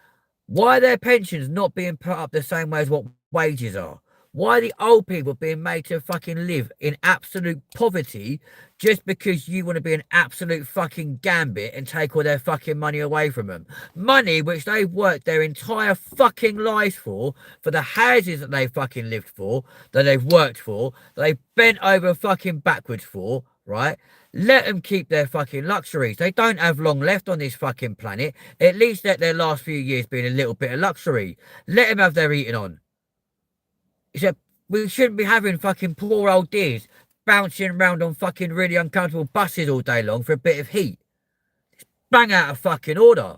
Why are their pensions not being put up the same way as what wages are? Why are the old people being made to fucking live in absolute poverty just because you want to be an absolute fucking gambit and take all their fucking money away from them? Money which they've worked their entire fucking lives for the houses that they fucking lived for, that they've worked for, that they've bent over fucking backwards for, right? Let them keep their fucking luxuries. They don't have long left on this fucking planet. At least let their last few years be a little bit of luxury. Let them have their eating on. Except we shouldn't be having fucking poor old dears bouncing around on fucking really uncomfortable buses all day long for a bit of heat. It's bang out of fucking order.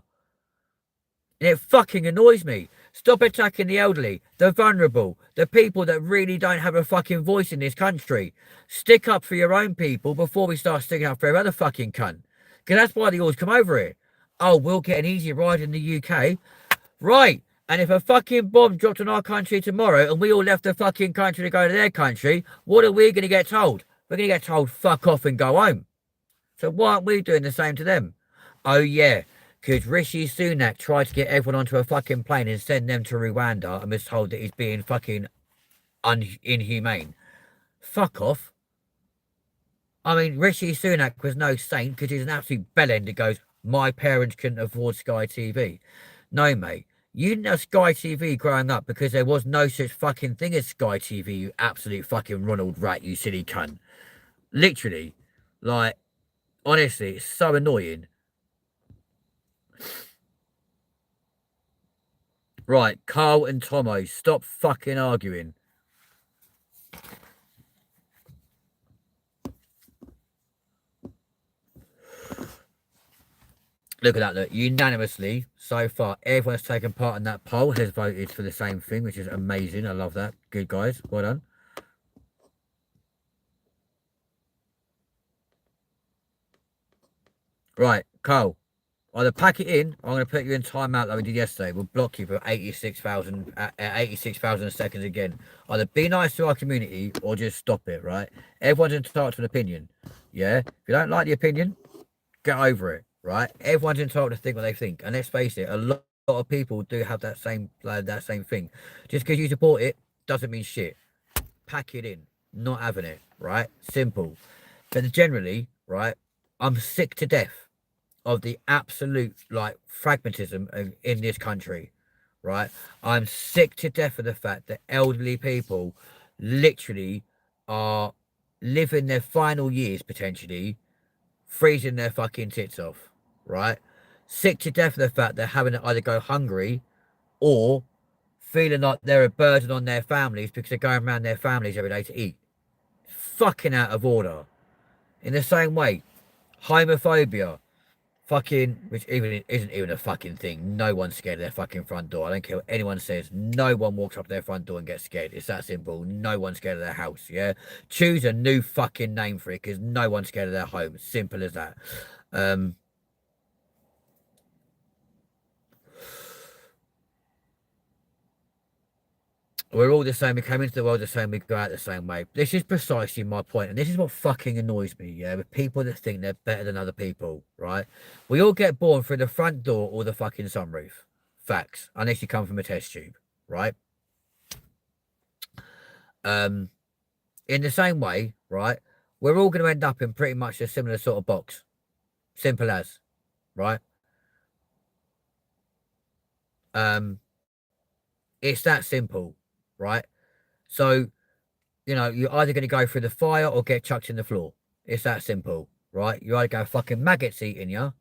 And it fucking annoys me. Stop attacking the elderly, the vulnerable, the people that really don't have a fucking voice in this country. Stick up for your own people before we start sticking up for every other fucking cunt. Because that's why they always come over here. Oh, we'll get an easy ride in the UK. Right. And if a fucking bomb dropped on our country tomorrow and we all left the fucking country to go to their country, what are we going to get told? We're going to get told, fuck off and go home. So why aren't we doing the same to them? Oh, yeah. Because Rishi Sunak tried to get everyone onto a fucking plane and send them to Rwanda and was told that he's being fucking inhumane. Fuck off. I mean, Rishi Sunak was no saint because he's an absolute bellend that goes, my parents couldn't afford Sky TV. No, mate. You didn't have Sky TV growing up because there was no such fucking thing as Sky TV, you absolute fucking Ronald rat, you silly cunt. Literally. Like, honestly, it's so annoying. Right, Carl and Tomo, stop fucking arguing. Look at that, look. Unanimously, so far, everyone's taken part in that poll has voted for the same thing, which is amazing. I love that. Good, guys. Well done. Right, Carl. Either pack it in, or I'm going to put you in timeout like we did yesterday. We'll block you for 86,000 seconds again. Either be nice to our community or just stop it, right? Everyone's entitled to an opinion. Yeah? If you don't like the opinion, get over it, right? Everyone's entitled to think what they think. And let's face it, a lot of people do have that same thing. Just because you support it doesn't mean shit. Pack it in. Not having it, right? Simple. But generally, right, I'm sick to death of the absolute like fragmentism in this country, right? I'm sick to death of the fact that elderly people literally are living their final years potentially freezing their fucking tits off, right? Sick to death of the fact they're having to either go hungry or feeling like they're a burden on their families because they're going around their families every day to eat. Fucking out of order. In the same way, homophobia, fucking, which even isn't even a fucking thing. No one's scared of their fucking front door. I don't care what anyone says. No one walks up to their front door and gets scared. It's that simple. No one's scared of their house, yeah? Choose a new fucking name for it, because no one's scared of their home. Simple as that. We're all the same. We came into the world the same. We go out the same way. This is precisely my point, and this is what fucking annoys me. Yeah, with people that think they're better than other people, right? We all get born through the front door or the fucking sunroof. Facts. Unless you come from a test tube, right? In the same way, right? We're all going to end up in pretty much a similar sort of box. Simple as, right? It's that simple, right? So, you know, you're either going to go through the fire or get chucked in the floor. It's that simple, right? You either go fucking maggots eating you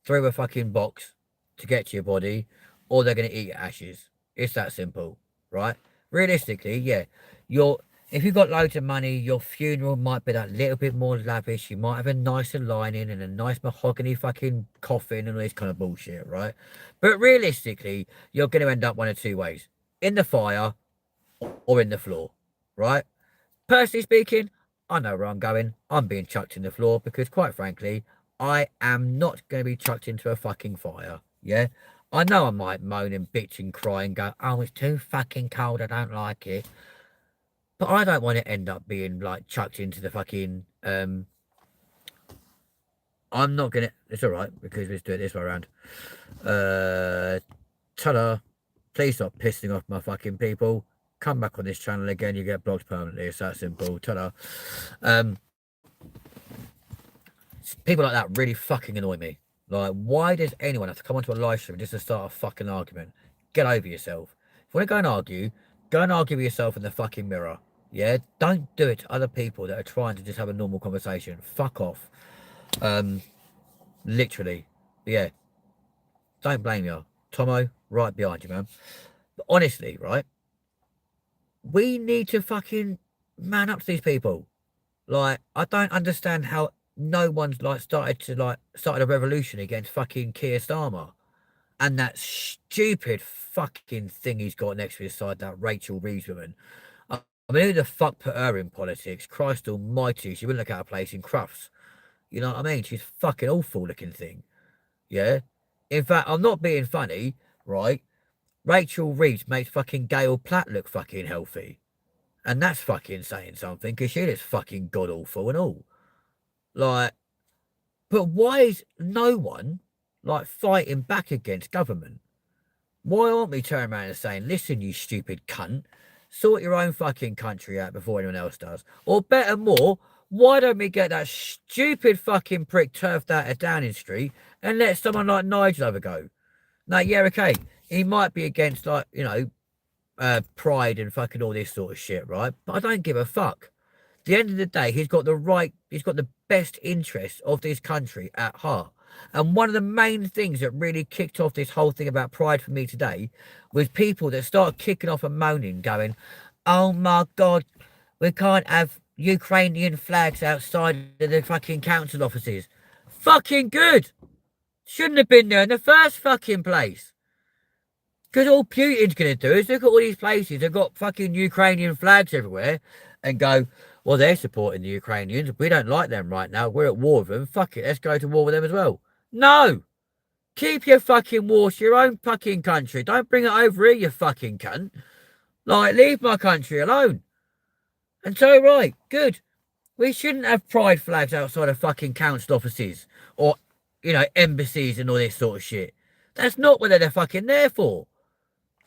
through a fucking box to get to your body, or they're going to eat your ashes. It's that simple, right? Realistically, yeah, if you've got loads of money, your funeral might be that little bit more lavish. You might have a nicer lining and a nice mahogany fucking coffin and all this kind of bullshit, right? But realistically, you're going to end up one of two ways: in the fire or in the floor, right? Personally speaking, I know where I'm going. I'm being chucked in the floor because, quite frankly, I am not going to be chucked into a fucking fire. Yeah, I know I might moan and bitch and cry and go, "Oh, it's too fucking cold. I don't like it." But I don't want to end up being like chucked into the fucking. I'm not gonna. It's all right because let's do it this way around. Ta-da! Please stop pissing off my fucking people. Come back on this channel again, you get blocked permanently. It's that simple. Ta-da! People like that really fucking annoy me. Like, why does anyone have to come onto a live stream just to start a fucking argument? Get over yourself. If you want to go and argue with yourself in the fucking mirror. Yeah, don't do it to other people that are trying to just have a normal conversation. Fuck off. Literally. But yeah. Don't blame you. Tomo, right behind you, man. But honestly, right? We need to fucking man up to these people. Like, I don't understand how no one's like started a revolution against fucking Keir Starmer. And that stupid fucking thing he's got next to his side, that Rachel Reeves woman. I mean, who the fuck put her in politics? Christ almighty, she wouldn't look out of place in Crufts. You know what I mean? She's fucking awful looking thing. Yeah? In fact, I'm not being funny, right? Rachel Reeves makes fucking Gail Platt look fucking healthy. And that's fucking saying something, because she looks fucking god-awful and all. Like, but why is no one, like, fighting back against government? Why aren't we turning around and saying, listen, you stupid cunt, sort your own fucking country out before anyone else does? Or better more, why don't we get that stupid fucking prick turfed out of Downing Street and let someone like Nigel have a go? Now, yeah, okay, he might be against, like, you know, pride and fucking all this sort of shit, right? But I don't give a fuck. At the end of the day, he's got the best interests of this country at heart. And one of the main things that really kicked off this whole thing about pride for me today was people that started kicking off and moaning, going, oh my God, we can't have Ukrainian flags outside of the fucking council offices. Fucking good. Shouldn't have been there in the first fucking place. Because all Putin's going to do is look at all these places that got fucking Ukrainian flags everywhere and go, well, they're supporting the Ukrainians. We don't like them right now. We're at war with them. Fuck it. Let's go to war with them as well. No. Keep your fucking war to your own fucking country. Don't bring it over here, you fucking cunt. Like, leave my country alone. And so, right, good. We shouldn't have pride flags outside of fucking council offices or, you know, embassies and all this sort of shit. That's not what they're fucking there for.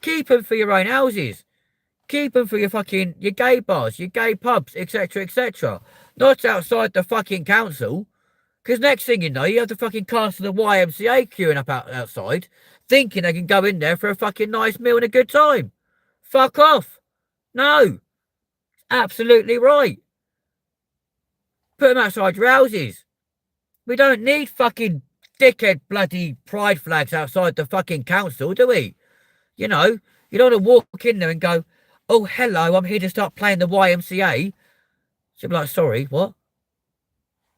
Keep them for your own houses. Keep them for your gay bars, your gay pubs, etc., etc. Not outside the fucking council. Because next thing you know, you have the fucking cast of the YMCA queuing up outside, thinking they can go in there for a fucking nice meal and a good time. Fuck off. No. Absolutely right. Put them outside your houses. We don't need fucking dickhead bloody pride flags outside the fucking council, do we? You know, you don't want to walk in there and go, oh, hello, I'm here to start playing the YMCA. So be like, sorry, what?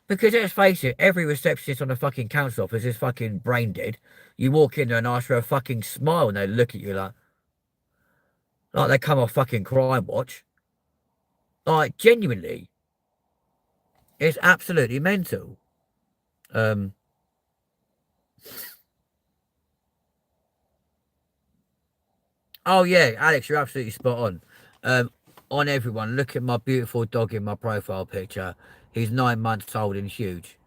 Because let's face it, every receptionist on the fucking council office is fucking brain dead. You walk in there and ask for a fucking smile and they look at you like they come off fucking Crime Watch. Like, genuinely. It's absolutely mental. Oh yeah, Alex, you're absolutely spot on everyone, look at my beautiful dog in my profile picture. He's 9 months old and huge.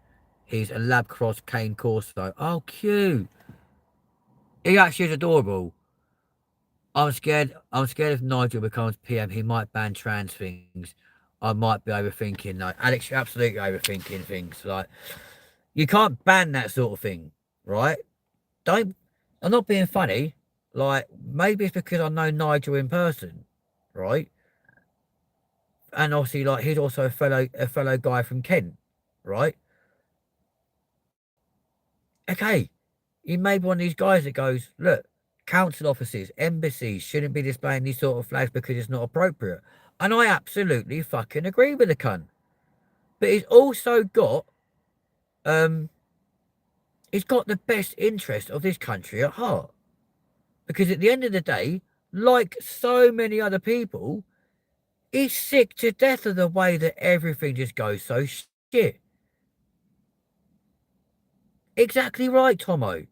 He's a lab cross cane corso. Oh, cute. He actually is adorable. I'm scared if Nigel becomes PM, he might ban trans things. I might be overthinking. No, Alex, you're absolutely overthinking things. Like, you can't ban that sort of thing, right? I'm not being funny. Like, maybe it's because I know Nigel in person, right? And obviously, like, he's also a fellow guy from Kent, right? Okay, he may be one of these guys that goes, look, council offices, embassies shouldn't be displaying these sort of flags because it's not appropriate. And I absolutely fucking agree with the cunt. But he's also got, he's got the best interest of this country at heart. Because at the end of the day, like so many other people, he's sick to death of the way that everything just goes so shit. Exactly right, Tomo.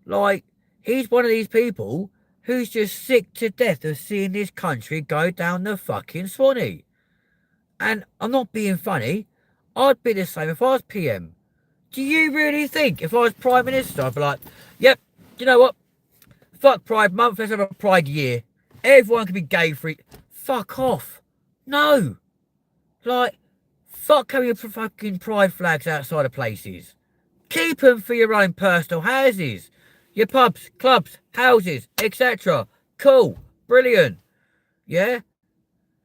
Like, he's one of these people who's just sick to death of seeing this country go down the fucking Swanee. And I'm not being funny. I'd be the same if I was PM. Do you really think if I was Prime Minister, I'd be like, yep, you know what? Fuck Pride Month, let's have a Pride year. Everyone can be gay free. Fuck off. No. Like, fuck having your fucking pride flags outside of places. Keep them for your own personal houses. Your pubs, clubs, houses, etc. Cool. Brilliant. Yeah?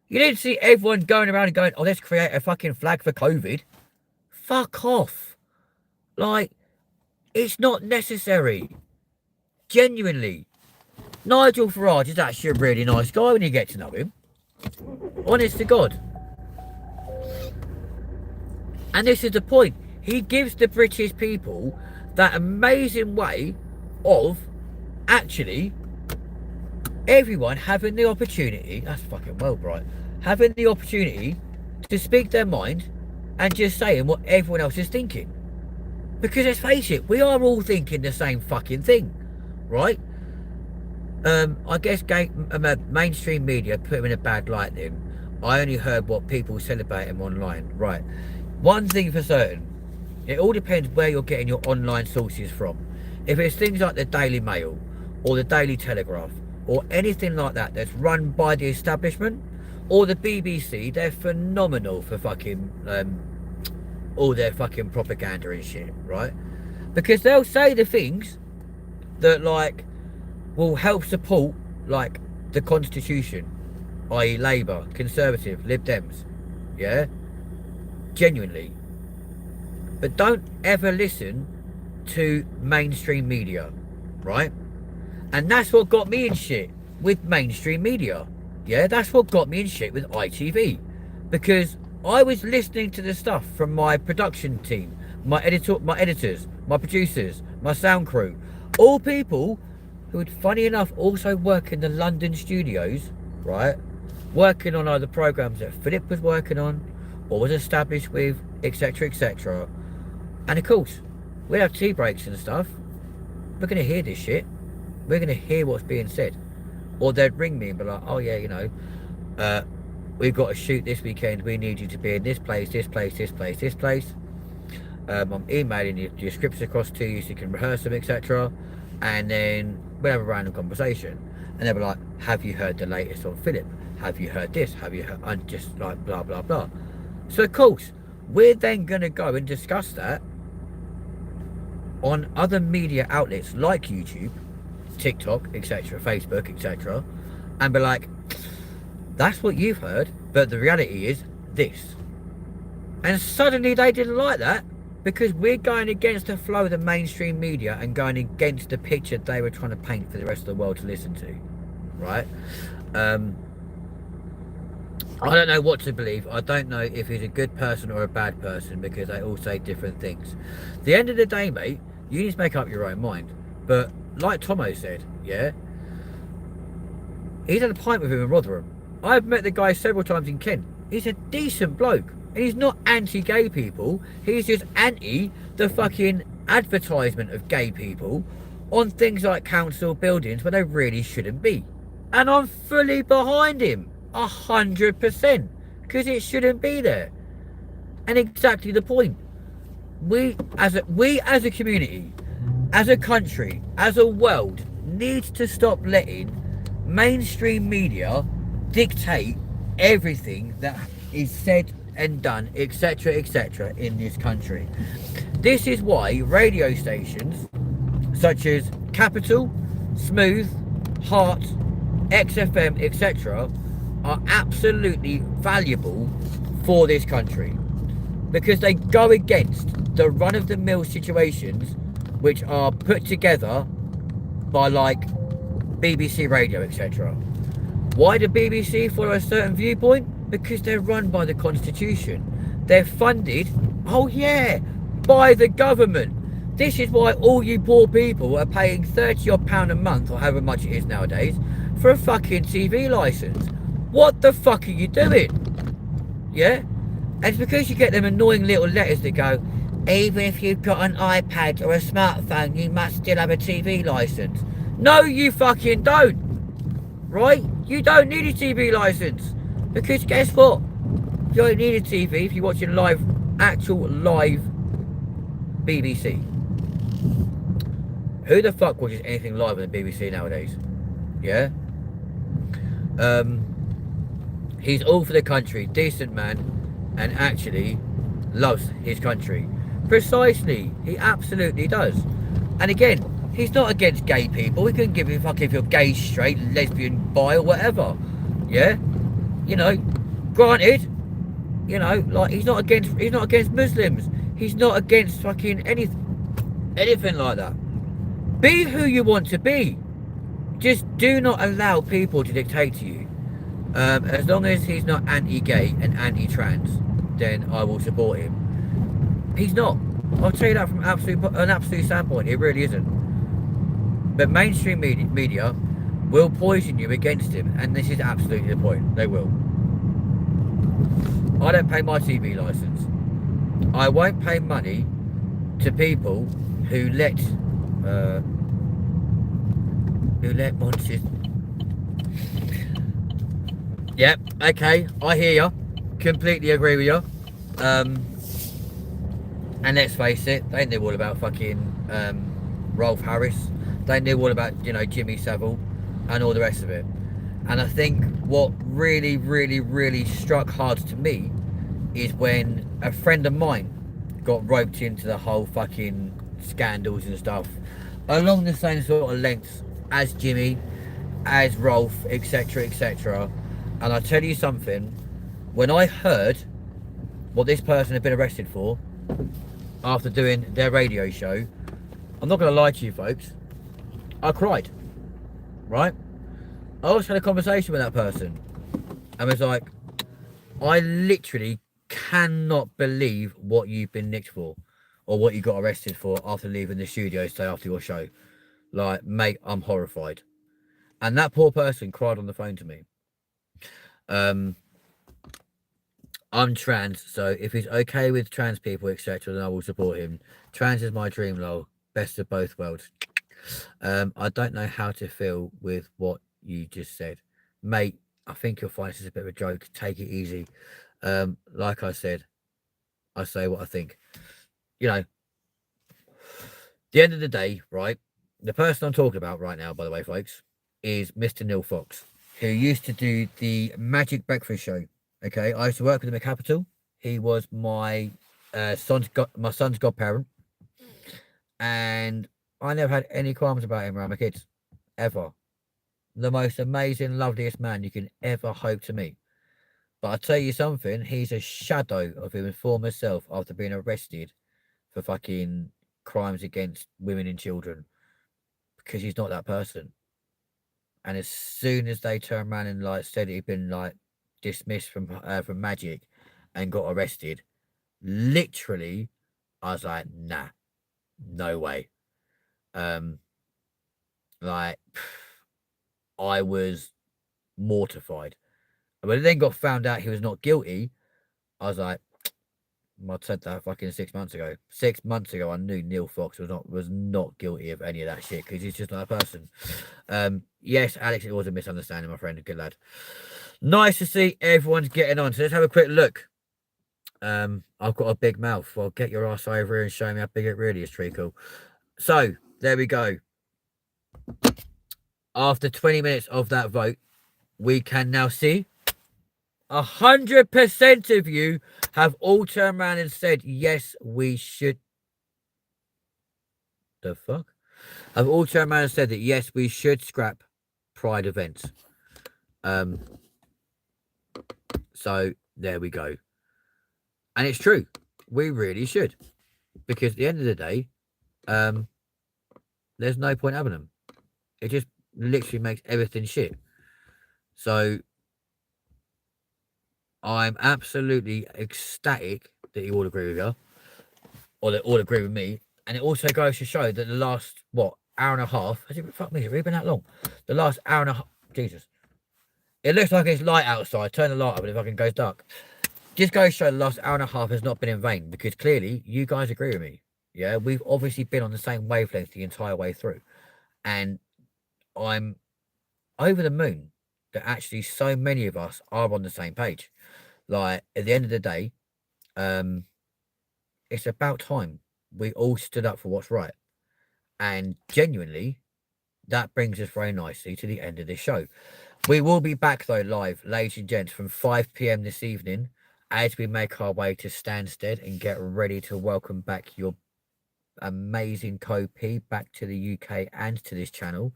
You didn't see everyone going around and going, oh, let's create a fucking flag for COVID. Fuck off. Like, it's not necessary. Genuinely. Nigel Farage is actually a really nice guy when you get to know him. Honest to God. And this is the point. He gives the British people that amazing way of actually everyone having the opportunity, that's fucking well, bright, having the opportunity to speak their mind and just saying what everyone else is thinking. Because let's face it, we are all thinking the same fucking thing, right? I guess mainstream media put him in a bad light then. I only heard what people said about him online. Right. One thing for certain, it all depends where you're getting your online sources from. If it's things like the Daily Mail or the Daily Telegraph or anything like that that's run by the establishment or the BBC, they're phenomenal for fucking all their fucking propaganda and shit, right? Because they'll say the things that like will help support like the Constitution, i.e. Labour, Conservative, Lib Dems, yeah? Genuinely. But don't ever listen to mainstream media, right? And that's what got me in shit with mainstream media. Yeah, that's what got me in shit with ITV. Because I was listening to the stuff from my production team, my editors, my producers, my sound crew, all people who would, funny enough, also work in the London studios, right? Working on either programs that Philip was working on or was established with, etc., etc. And of course, we'll have tea breaks and stuff. We're going to hear this shit. We're going to hear what's being said. Or they'd ring me and be like, oh yeah, you know, we've got to shoot this weekend. We need you to be in this place, this place, this place, this place. I'm emailing your scripts across to you so you can rehearse them, etc. And then we'll have a random conversation. And they'll be like, have you heard the latest on Philip? Have you heard this? Have you heard? And just like blah, blah, blah. So of course, we're then going to go and discuss that on other media outlets like YouTube, TikTok, etc., Facebook, etc., and be like, that's what you've heard, but the reality is this. And suddenly they didn't like that because we're going against the flow of the mainstream media and going against the picture they were trying to paint for the rest of the world to listen to, right? I don't know what to believe. I don't know if he's a good person or a bad person because they all say different things. At the end of the day, mate, you need to make up your own mind. But like Tomo said, yeah, he's had a pint with him in Rotherham. I've met the guy several times in Kent. He's a decent bloke. And he's not anti-gay people. He's just anti the fucking advertisement of gay people on things like council buildings where they really shouldn't be. And I'm fully behind him. 100%. Because it shouldn't be there. And exactly the point. We as a community, as a country, as a world, need to stop letting mainstream media dictate everything that is said and done, etc., etc., in this country. This is why radio stations such as Capital, Smooth, Heart, XFM, etc., are absolutely valuable for this country because they go against the run-of-the-mill situations which are put together by like BBC Radio, etc. Why the BBC follow a certain viewpoint? Because they're run by the Constitution. They're funded, oh yeah, by the government. This is why all you poor people are paying £30 odd a month, or however much it is nowadays, for a fucking TV licence. What the fuck are you doing? Yeah? And it's because you get them annoying little letters that go, even if you've got an iPad or a smartphone, you must still have a TV licence. No, you fucking don't. Right? You don't need a TV licence. Because guess what? You don't need a TV if you're watching actual live BBC. Who the fuck watches anything live on the BBC nowadays? Yeah? He's all for the country, decent man, and actually loves his country. Precisely, he absolutely does. And again, he's not against gay people. He couldn't give a fuck if you're gay, straight, lesbian, bi, or whatever. Yeah? You know, granted, you know, like he's not against Muslims. He's not against fucking anything like that. Be who you want to be. Just do not allow people to dictate to you. As long as he's not anti-gay and anti-trans, then I will support him. He's not. I'll tell you that from an absolute standpoint. It really isn't. But mainstream media will poison you against him, and this is absolutely the point. They will. I don't pay my TV license. I won't pay money to people who let monsters. Yep, okay, I hear you. Completely agree with you. And let's face it, they knew all about fucking Rolf Harris. They knew all about, you know, Jimmy Savile and all the rest of it. And I think what really, really, really struck hard to me is when a friend of mine got roped into the whole fucking scandals and stuff along the same sort of lengths as Jimmy, as Rolf, etc., etc. And I tell you something, when I heard what this person had been arrested for after doing their radio show, I'm not going to lie to you folks, I cried, right? I also had a conversation with that person and was like, I literally cannot believe what you've been nicked for or what you got arrested for after leaving the studio today after your show. Like, mate, I'm horrified. And that poor person cried on the phone to me. I'm trans, so if he's okay with trans people, etc., then I will support him. Trans is my dream, lol. Best of both worlds. I don't know how to feel with what you just said, mate. I think you'll find this is a bit of a joke. Take it easy. Like I said, I say what I think. You know, the end of the day, right? The person I'm talking about right now, by the way, folks, is Mr. Neil Fox, who used to do the Magic Breakfast Show. Okay, I used to work with him at Capital. He was my son's godparent, and I never had any qualms about him around my kids, ever. The most amazing, loveliest man you can ever hope to meet. But I tell you something, he's a shadow of his former self after being arrested for fucking crimes against women and children, because he's not that person. And as soon as they turned around and like said he'd been like dismissed from Magic and got arrested, literally, I was like, nah, no way. Like, I was mortified. And when I then got found out he was not guilty, I was like, I said that fucking 6 months ago. 6 months ago, I knew Neil Fox was not guilty of any of that shit, because he's just not a person. Yes, Alex, it was a misunderstanding, my friend. Good lad. Nice to see everyone's getting on. So let's have a quick look. I've got a big mouth. Well, get your ass over here and show me how big it really is, Treacle. So there we go. After 20 minutes of that vote, we can now see 100% of you have all turned around and said, yes, we should. The fuck? Have all turned around and said that, yes, we should scrap Pride events. So there we go. And it's true. We really should. Because at the end of the day, there's no point having them. It just literally makes everything shit. So I'm absolutely ecstatic that you all agree with you, or that all agree with me. And it also goes to show that the last, hour and a half, has it, fuck me, has it really been that long? The last hour and a half, Jesus. It looks like it's light outside. Turn the light up and it fucking goes dark. Just goes to show the last hour and a half has not been in vain, because clearly you guys agree with me. Yeah, we've obviously been on the same wavelength the entire way through. And I'm over the moon that actually so many of us are on the same page. Like, at the end of the day, it's about time we all stood up for what's right. And genuinely, that brings us very nicely to the end of this show. We will be back, though, live, ladies and gents, from 5 p.m. this evening, as we make our way to Stansted and get ready to welcome back your amazing co-P back to the UK and to this channel.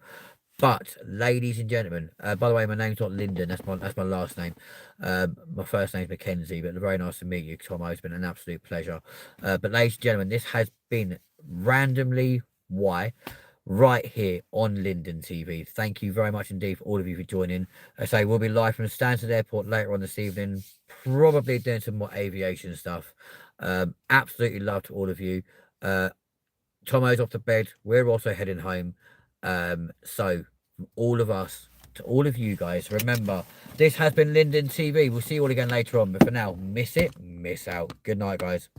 But, ladies and gentlemen, by the way, my name's not Lyndon. That's my last name. My first name's Mackenzie, but very nice to meet you, Tom. It's been an absolute pleasure. But, ladies and gentlemen, this has been Randomly Why, right here on Lyndon TV. Thank you very much indeed for all of you for joining. I say we'll be live from Stansted Airport later on this evening, probably doing some more aviation stuff. Absolutely love to all of you. Tomo's off to bed. We're also heading home. So from all of us to all of you guys, remember, this has been Lyndon TV. We'll see you all again later on, but for now, miss it, miss out. Good night, guys.